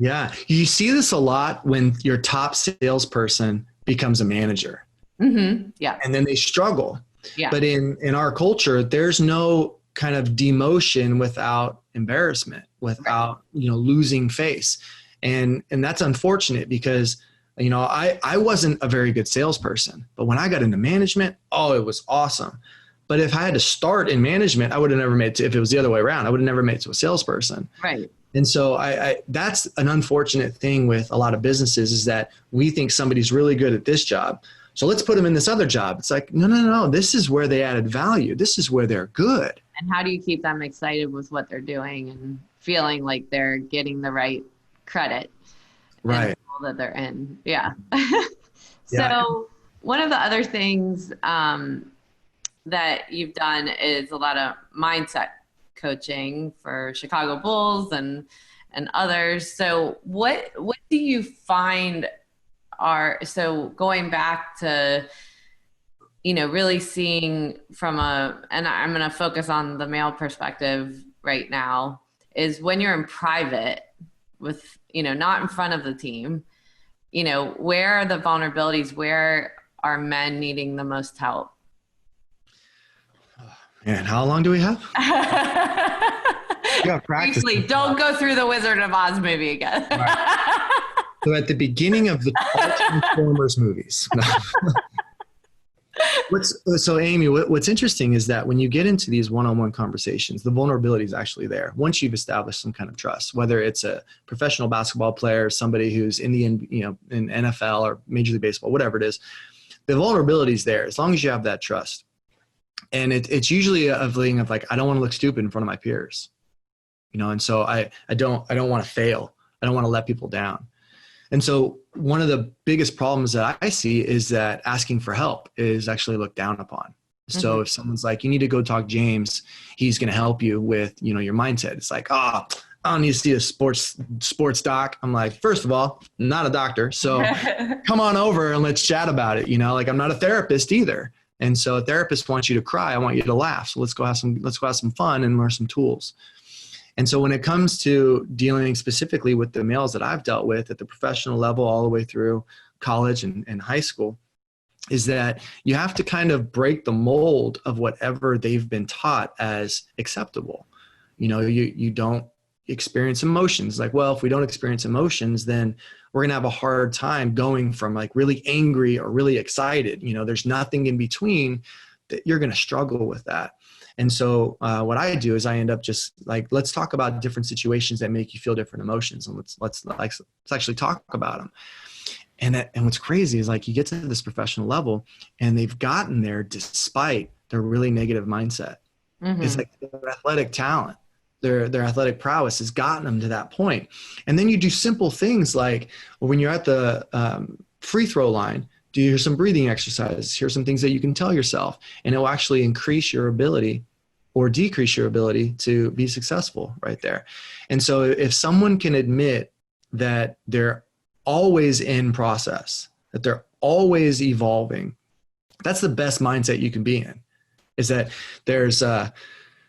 Yeah. You see this a lot when your top salesperson becomes a manager. Yeah. and then they struggle. Yeah. But in our culture, there's no kind of demotion without embarrassment, Right. without, losing face. And that's unfortunate because, I wasn't a very good salesperson, but when I got into management, oh, it was awesome. But if I had to start in management, I would have never made it to, if it was the other way around, I would have never made it to a salesperson. Right. And so I that's an unfortunate thing with a lot of businesses, is that we think somebody's really good at this job, so let's put them in this other job. It's like, no, no, no. This is where they added value. This is where they're good. And how do you keep them excited with what they're doing and feeling like they're getting the right credit in the Right. role that they're in? Yeah. Yeah. So one of the other things that you've done is a lot of mindset coaching for Chicago Bulls and others. So what do you find are, so going back to, really seeing from and I'm going to focus on the male perspective right now, is when you're in private with, not in front of the team, where are the vulnerabilities? Where are men needing the most help? And how long do we have? Yeah, practice. Briefly, don't go through the Wizard of Oz movie again. Right. So at the beginning of the all Transformers movies. So Amy, what's interesting is that when you get into these one-on-one conversations, the vulnerability is actually there. Once you've established some kind of trust, whether it's a professional basketball player, somebody who's in in NFL or Major League Baseball, whatever it is, the vulnerability is there as long as you have that trust. And it's usually a feeling of like, I don't want to look stupid in front of my peers, and so I don't want to fail. I don't want to let people down. And so one of the biggest problems that I see is that asking for help is actually looked down upon. So if someone's like, you need to go talk James, he's going to help you with, your mindset. It's like, I don't need to see a sports doc. I'm like, first of all, I'm not a doctor. So come on over and let's chat about it. Like I'm not a therapist either. And so a therapist wants you to cry. I want you to laugh. So let's go have some fun and learn some tools. And so when it comes to dealing specifically with the males that I've dealt with at the professional level all the way through college and high school, is that you have to kind of break the mold of whatever they've been taught as acceptable. You don't experience emotions. Like, well, if we don't experience emotions, then we're going to have a hard time going from like really angry or really excited. There's nothing in between, that you're going to struggle with that. And so what I do is I end up just like, let's talk about different situations that make you feel different emotions, and let's actually talk about them. And what's crazy is like you get to this professional level and they've gotten there despite their really negative mindset. It's like their athletic talent, their athletic prowess has gotten them to that point. And then you do simple things like when you're at the free throw line, do you hear some breathing exercises? Here's some things that you can tell yourself, and it will actually increase your ability or decrease your ability to be successful right there. And so if someone can admit that they're always in process, that they're always evolving, that's the best mindset you can be in. Is that there's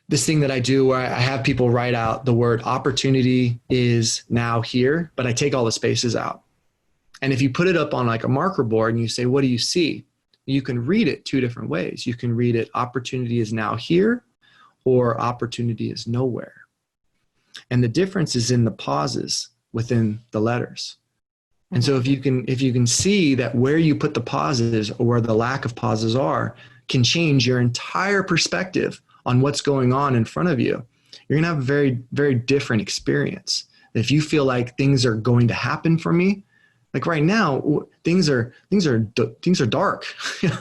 this thing that I do where I have people write out the word opportunity is now here, but I take all the spaces out. And if you put it up on like a marker board and you say, what do you see? You can read it two different ways. You can read it, opportunity is now here, or opportunity is nowhere. And the difference is in the pauses within the letters. And so if you can see that where you put the pauses or where the lack of pauses are can change your entire perspective on what's going on in front of you, you're going to have a very, very different experience. If you feel like things are going to happen for me, like right now, things are dark.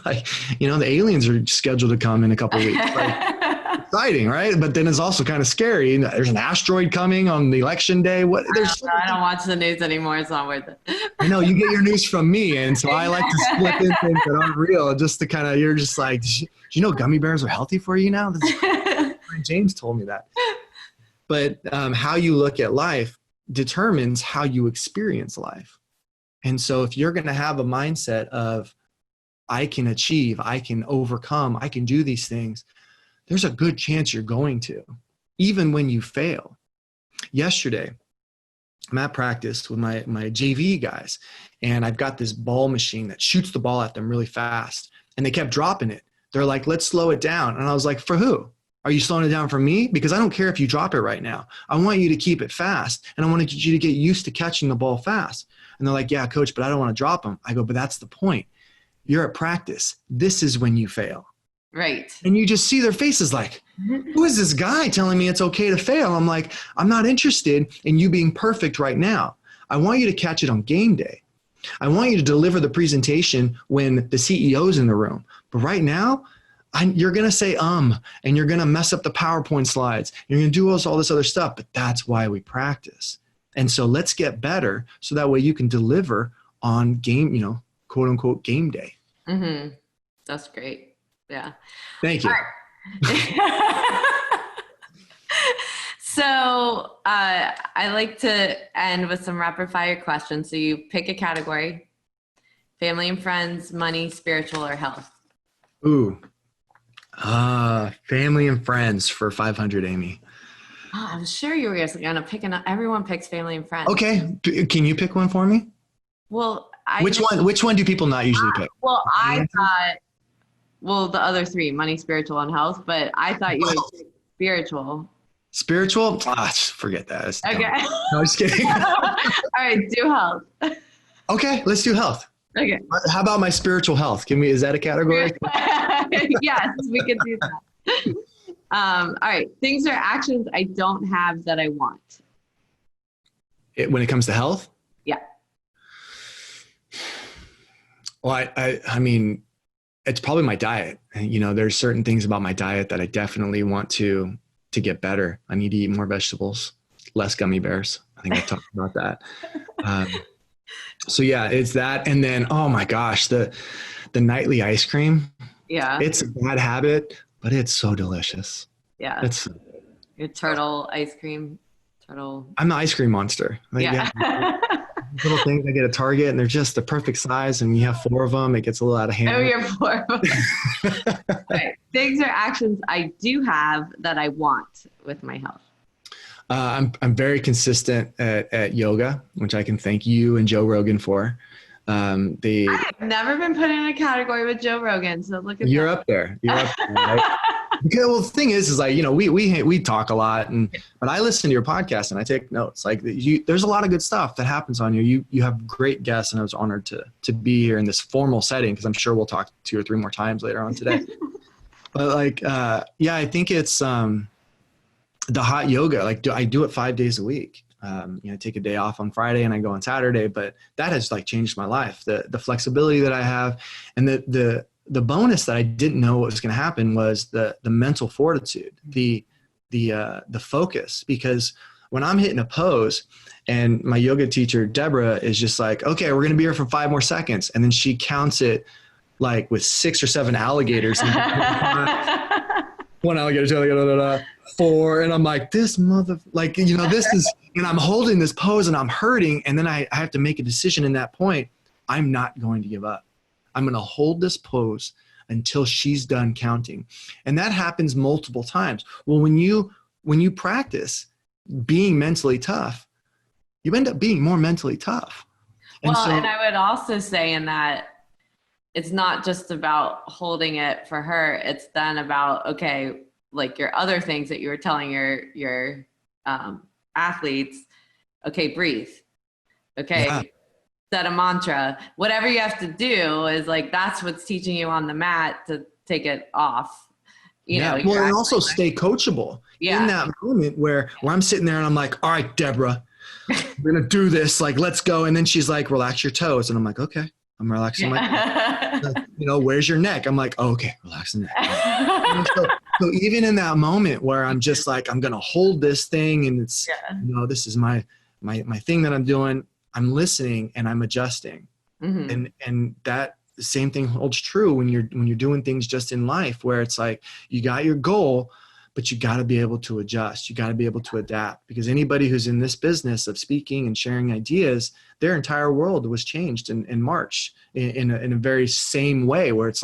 Like, the aliens are scheduled to come in a couple of weeks. Like, exciting, right? But then it's also kind of scary. There's an asteroid coming on the election day. I don't watch the news anymore. It's not worth it. I know you get your news from me, and so I like to slip in things that aren't real, just to kind of, you're just like, do gummy bears are healthy for you now? James told me that. But how you look at life determines how you experience life. And so if you're going to have a mindset of, I can achieve, I can overcome, I can do these things, there's a good chance you're going to, even when you fail. Yesterday, I'm at practice with my JV guys, and I've got this ball machine that shoots the ball at them really fast, and they kept dropping it. They're like, let's slow it down. And I was like, for who? Are you slowing it down for me? Because I don't care if you drop it right now. I want you to keep it fast, and I wanted you to get used to catching the ball fast. And they're like, yeah, coach, but I don't want to drop them. I go, but that's the point. You're at practice. This is when you fail. Right. And you just see their faces like, who is this guy telling me it's okay to fail? I'm like, I'm not interested in you being perfect right now. I want you to catch it on game day. I want you to deliver the presentation when the CEO's in the room. But right now, you're going to say, and you're going to mess up the PowerPoint slides. You're going to do all this other stuff, but that's why we practice. And so let's get better so that way you can deliver on game, quote unquote, game day. Mm-hmm. That's great. Yeah. Thank you. So I like to end with some rapid fire questions. So you pick a category: family and friends, money, spiritual, or health. Ooh. Family and friends for 500, Amy. Oh, I was sure you were going to pick everyone picks family and friends. Okay. Can you pick one for me? Well, Which one do people not usually pick? Well, I thought, the other three, money, spiritual, and health, but I thought you would pick spiritual. Spiritual? Forget that. That's okay. Dumb. No, I'm just kidding. All right, do health. Okay, let's do health. Okay. How about my spiritual health? Is that a category? Yes, we could do that. All right. Things or actions I don't have that I want. When it comes to health? Yeah. Well, I mean, it's probably my diet. There's certain things about my diet that I definitely want to get better. I need to eat more vegetables, less gummy bears. I think I talked about that. So yeah, it's that. And then, oh my gosh, the nightly ice cream. Yeah. It's a bad habit, but it's so delicious. Yeah. It's your turtle ice cream. I'm the ice cream monster. Yeah. Little things I get at Target, and they're just the perfect size, and you have 4 of them. It gets a little out of hand. Oh, you're 4 of them. Right. Things or actions I do have that I want with my health. I'm very consistent at yoga, which I can thank you and Joe Rogan for. I've never been put in a category with Joe Rogan, so look at you're that. up there. You're up there, right? Because, well, the thing is like, we talk a lot, but I listen to your podcast and I take notes. Like there's a lot of good stuff that happens on you. You have great guests, and I was honored to be here in this formal setting, because I'm sure we'll talk 2 or 3 more times later on today. But I think it's the hot yoga. I do it 5 days a week. I take a day off on Friday and I go on Saturday, but that has changed my life. The flexibility that I have, and the bonus that I didn't know what was going to happen was the mental fortitude, the focus. Because when I'm hitting a pose and my yoga teacher, Deborah, is just like, okay, we're going to be here for 5 more seconds. And then she counts it with 6 or 7 alligators. One alligator, 4. And I'm like, this this is, and I'm holding this pose and I'm hurting. And then I have to make a decision in that point. I'm not going to give up. I'm going to hold this pose until she's done counting. And that happens multiple times. Well, when you practice being mentally tough, you end up being more mentally tough. And I would also say in that it's not just about holding it for her. It's then about, okay, your other things that you were telling your athletes, okay, breathe. Okay. Yeah. Set a mantra, whatever you have to do is that's what's teaching you on the mat to take it off. You know, and also stay coachable in that moment where I'm sitting there and I'm like, all right, Deborah, we're going to do this. Let's go. And then she's like, relax your toes. And I'm like, okay, I'm relaxing my toes. Where's your neck? I'm like, oh, okay, relax the neck. So even in that moment where I'm just I'm going to hold this thing and it's, this is my thing that I'm doing. I'm listening and I'm adjusting. Mm-hmm. And that same thing holds true when you're doing things just in life, where it's you got your goal, but you got to be able to adjust. You got to be able to adapt, because anybody who's in this business of speaking and sharing ideas, their entire world was changed in March in a very same way, where it's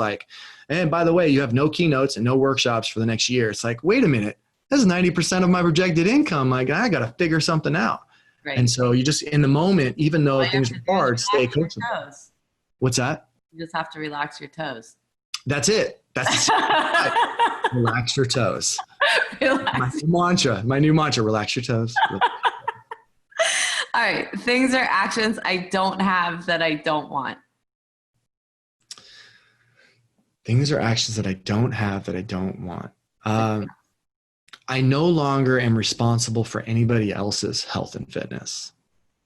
and by the way, you have no keynotes and no workshops for the next year. It's wait a minute, that's 90% of my projected income. I got to figure something out. Right. And so you just, in the moment, even though things are hard, stay coachable. What's that? You just have to relax your toes. That's it. That's relax your toes. Relax. My new mantra, relax your toes. All right. Things or actions I don't have that I don't want. Things or actions that I don't have that I don't want. I no longer am responsible for anybody else's health and fitness.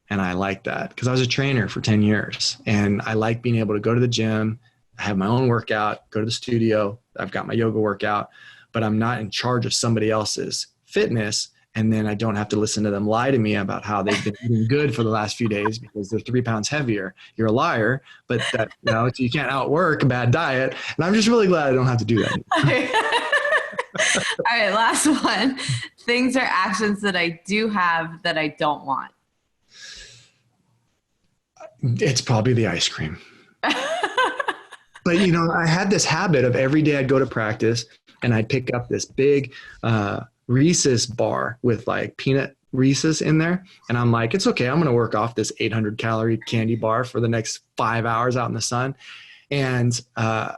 And I like that because I was a trainer for 10 years and I like being able to go to the gym, have my own workout, go to the studio. I've got my yoga workout, but I'm not in charge of somebody else's fitness. And then I don't have to listen to them lie to me about how they've been eating good for the last few days because they're 3 pounds heavier. You're a liar, but that, you can't outwork a bad diet. And I'm just really glad I don't have to do that. All right, last one. Things or actions that I do have that I don't want. It's probably the ice cream. But, I had this habit of every day I'd go to practice and I'd pick up this big Reese's bar with like peanut Reese's in there. And I'm like, it's okay. I'm going to work off this 800 calorie candy bar for the next 5 hours out in the sun. And I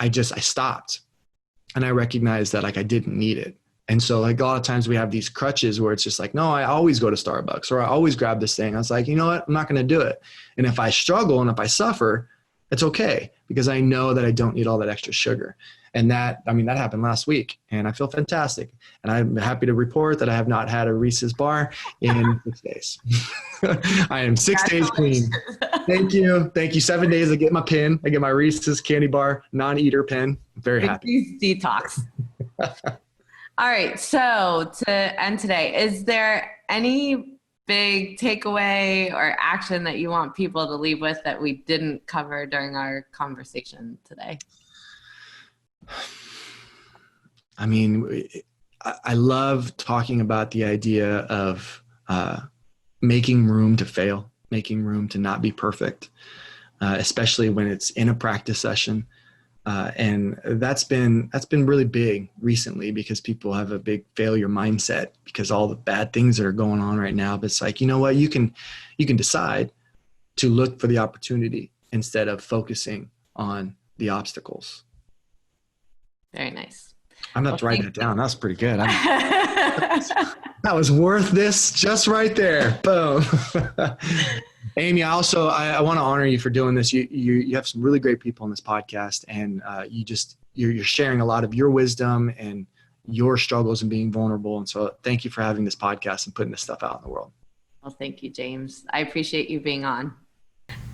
stopped. And I recognized that like I didn't need it. And so like a lot of times we have these crutches where it's just like, no, I always go to Starbucks or I always grab this thing. I was like, you know what? I'm not going to do it. And if I struggle and if I suffer, it's okay because I know that I don't need all that extra sugar. And that happened last week and I feel fantastic. And I'm happy to report that I have not had a Reese's bar in 6 days. I am 6 days clean. Thank you. 7 days. I get my pin. I get my Reese's candy bar, non-eater pin. I'm very happy. Detox. All right. So to end today, is there any big takeaway or action that you want people to leave with that we didn't cover during our conversation today? I love talking about the idea of making room to fail, making room to not be perfect, especially when it's in a practice session. And that's been really big recently because people have a big failure mindset because all the bad things that are going on right now. But it's like, you know what, you can decide to look for the opportunity instead of focusing on the obstacles. Very nice. I'm not writing it down. That's pretty good. That was worth this just right there. Boom. Amy, I want to honor you for doing this. You have some really great people on this podcast and you're sharing a lot of your wisdom and your struggles and being vulnerable. And so thank you for having this podcast and putting this stuff out in the world. Well, thank you, James. I appreciate you being on.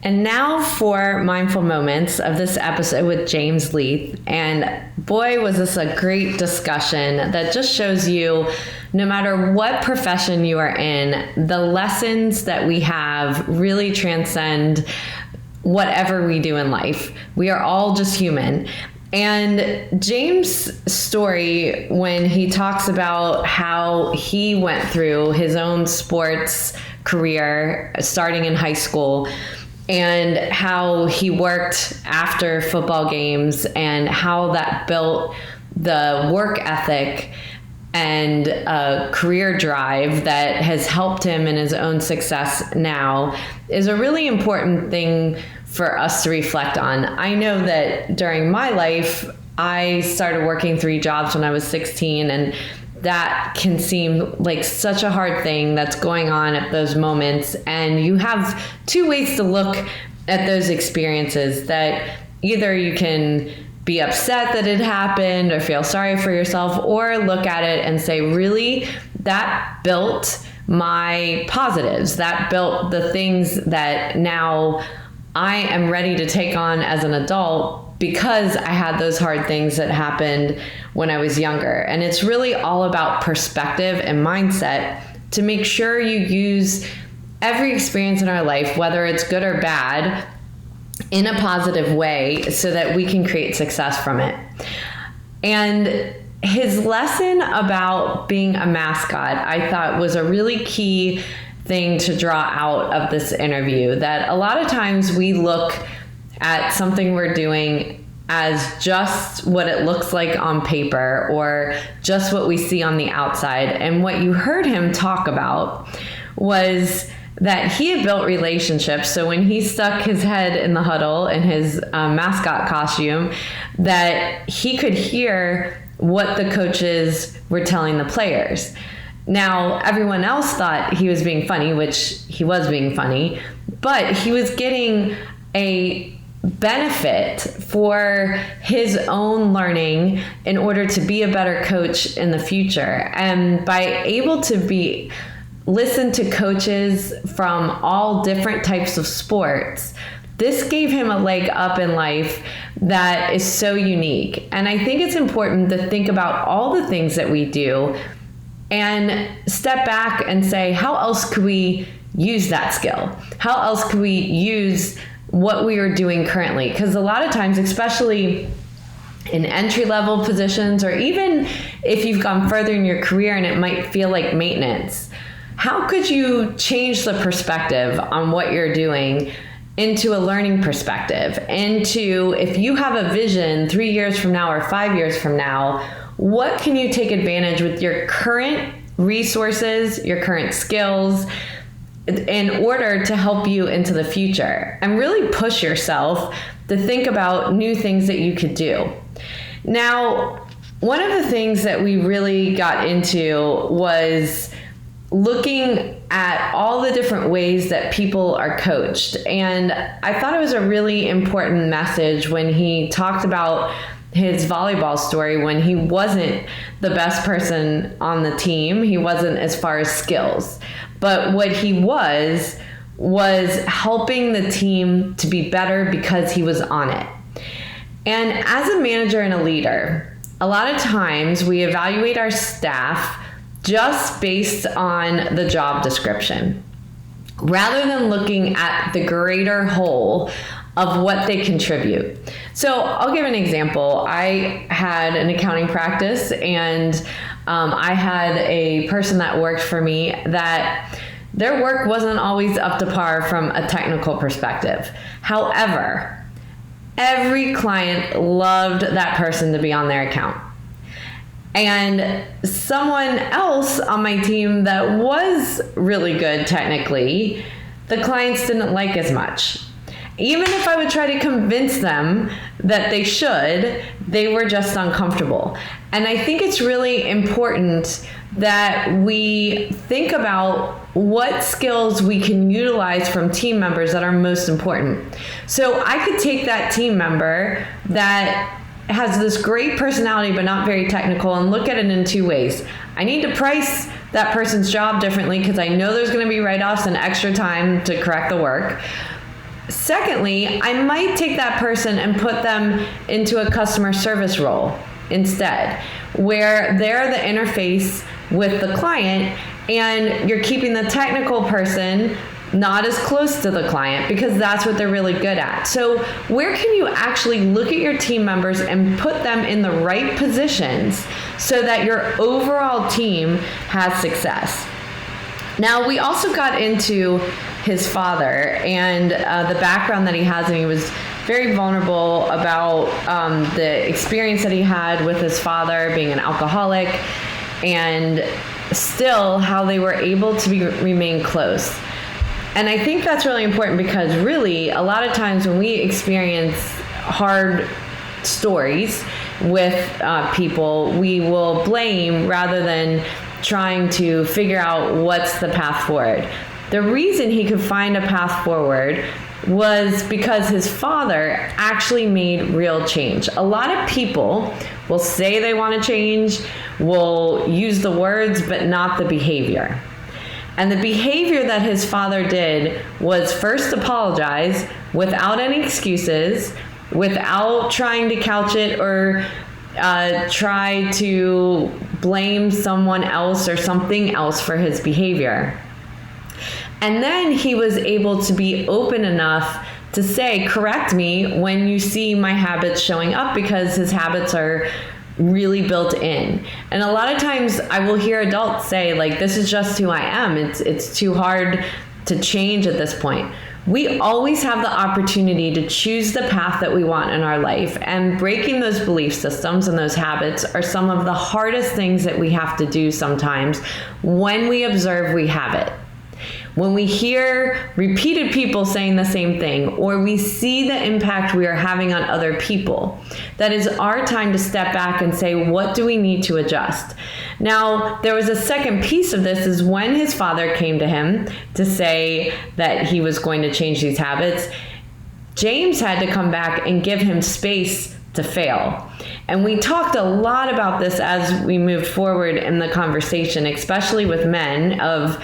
And now for mindful moments of this episode with James Leath. And boy, was this a great discussion that just shows you, no matter what profession you are in, the lessons that we have really transcend whatever we do in life. We are all just human. And James' story, when he talks about how he went through his own sports career starting in high school, and how he worked after football games and how that built the work ethic and career drive that has helped him in his own success now, is a really important thing for us to reflect on. I know that during my life, I started working 3 jobs when I was 16, and that can seem like such a hard thing that's going on at those moments. And you have 2 ways to look at those experiences, that either you can be upset that it happened or feel sorry for yourself, or look at it and say, really, that built my positives. That built the things that now I am ready to take on as an adult because I had those hard things that happened when I was younger. And it's really all about perspective and mindset to make sure you use every experience in our life, whether it's good or bad, in a positive way so that we can create success from it. And his lesson about being a mascot, I thought, was a really key thing to draw out of this interview, that a lot of times we look at something we're doing as just what it looks like on paper or just what we see on the outside. And what you heard him talk about was that he had built relationships. So when he stuck his head in the huddle in his mascot costume, that he could hear what the coaches were telling the players. Now, everyone else thought he was being funny, which he was being funny, but he was getting a benefit for his own learning in order to be a better coach in the future. And by able to listen to coaches from all different types of sports, this gave him a leg up in life that is so unique. And I think it's important to think about all the things that we do and step back and say, how else could we use that skill? How else could we use what we are doing currently? Because a lot of times, especially in entry-level positions, or even if you've gone further in your career and it might feel like maintenance, how could you change the perspective on what you're doing into a learning perspective? Into, if you have a vision 3 years from now or 5 years from now, what can you take advantage with your current resources, your current skills, in order to help you into the future, and really push yourself to think about new things that you could do. Now, one of the things that we really got into was looking at all the different ways that people are coached. And I thought it was a really important message when he talked about his volleyball story, when he wasn't the best person on the team. He wasn't as far as skills. But what he was helping the team to be better because he was on it. And as a manager and a leader, a lot of times we evaluate our staff just based on the job description, rather than looking at the greater whole of what they contribute. So I'll give an example. I had an accounting practice, and I had a person that worked for me that their work wasn't always up to par from a technical perspective. However, every client loved that person to be on their account. And someone else on my team that was really good technically, the clients didn't like as much. Even if I would try to convince them that they should, they were just uncomfortable. And I think it's really important that we think about what skills we can utilize from team members that are most important. So I could take that team member that has this great personality but not very technical and look at it in two ways. I need to price that person's job differently because I know there's going to be write-offs and extra time to correct the work. Secondly, I might take that person and put them into a customer service role instead, where they're the interface with the client and you're keeping the technical person not as close to the client because that's what they're really good at. So where can you actually look at your team members and put them in the right positions so that your overall team has success? Now, we also got into his father and the background that he has, and he was very vulnerable about the experience that he had with his father being an alcoholic, and still how they were able to remain close. And I think that's really important because really a lot of times when we experience hard stories with people, we will blame rather than trying to figure out what's the path forward. The reason he could find a path forward was because his father actually made real change. A lot of people will say they want to change, will use the words, but not the behavior. And the behavior that his father did was first apologize without any excuses, without trying to couch it or try to blame someone else or something else for his behavior. And then he was able to be open enough to say, correct me when you see my habits showing up, because his habits are really built in. And a lot of times I will hear adults say, like, this is just who I am. It's too hard to change at this point. We always have the opportunity to choose the path that we want in our life, and breaking those belief systems and those habits are some of the hardest things that we have to do sometimes when we observe we have it. when we hear repeated people saying the same thing, or we see the impact we are having on other people, that is our time to step back and say, what do we need to adjust? Now, there was a second piece of this is when his father came to him to say that he was going to change these habits, James had to come back and give him space to fail. And we talked a lot about this as we moved forward in the conversation, especially with men, of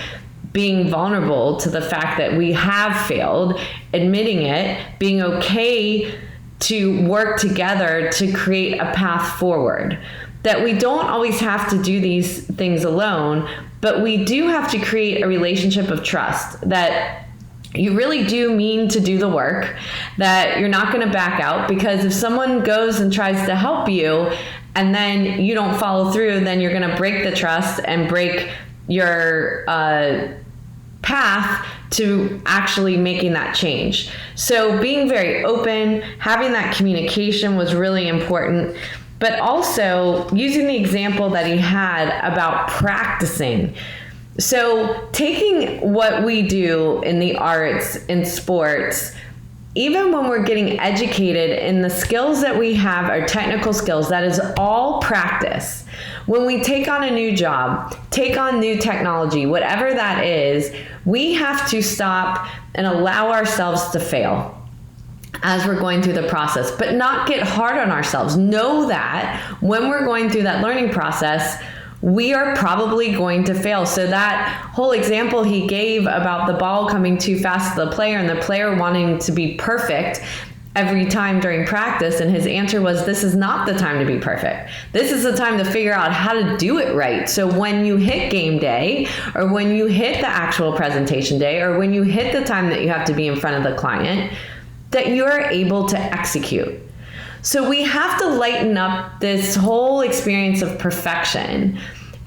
being vulnerable to the fact that we have failed, admitting it, being okay to work together to create a path forward. That we don't always have to do these things alone, but we do have to create a relationship of trust that you really do mean to do the work, that you're not going to back out, because if someone goes and tries to help you and then you don't follow through, then you're going to break the trust and break your path to actually making that change. So being very open, having that communication was really important, but also using the example that he had about practicing. So taking what we do in the arts, in sports, even when we're getting educated in the skills that we have, our technical skills, that is all practice. When we take on a new job, take on new technology, whatever that is, we have to stop and allow ourselves to fail as we're going through the process, but not get hard on ourselves. Know that when we're going through that learning process, we are probably going to fail. So that whole example he gave about the ball coming too fast to the player and the player wanting to be perfect every time during practice, and his answer was, this is not the time to be perfect. This is the time to figure out how to do it right. So when you hit game day, or when you hit the actual presentation day, or when you hit the time that you have to be in front of the client, that you're able to execute. So we have to lighten up this whole experience of perfection.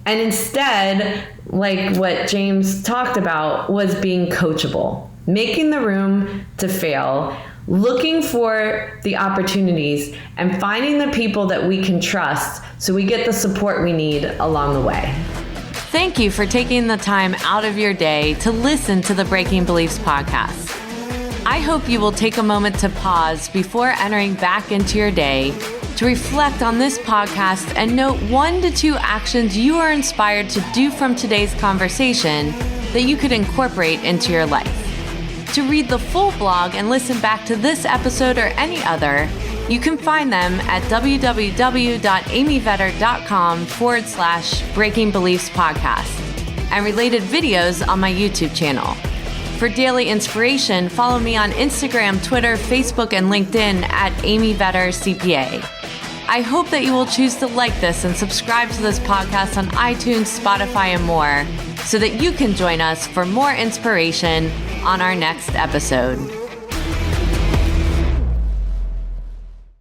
And instead, like what James talked about, was being coachable, making the room to fail, looking for the opportunities, and finding the people that we can trust so we get the support we need along the way. Thank you for taking the time out of your day to listen to the Breaking Beliefs podcast. I hope you will take a moment to pause before entering back into your day to reflect on this podcast and note 1 to 2 actions you are inspired to do from today's conversation that you could incorporate into your life. To read the full blog and listen back to this episode or any other, you can find them at www.amyvetter.com/Breaking Beliefs podcast and related videos on my YouTube channel. For daily inspiration, follow me on Instagram, Twitter, Facebook, and LinkedIn at Amy Vetter CPA. I hope that you will choose to like this and subscribe to this podcast on iTunes, Spotify, and more, so that you can join us for more inspiration on our next episode.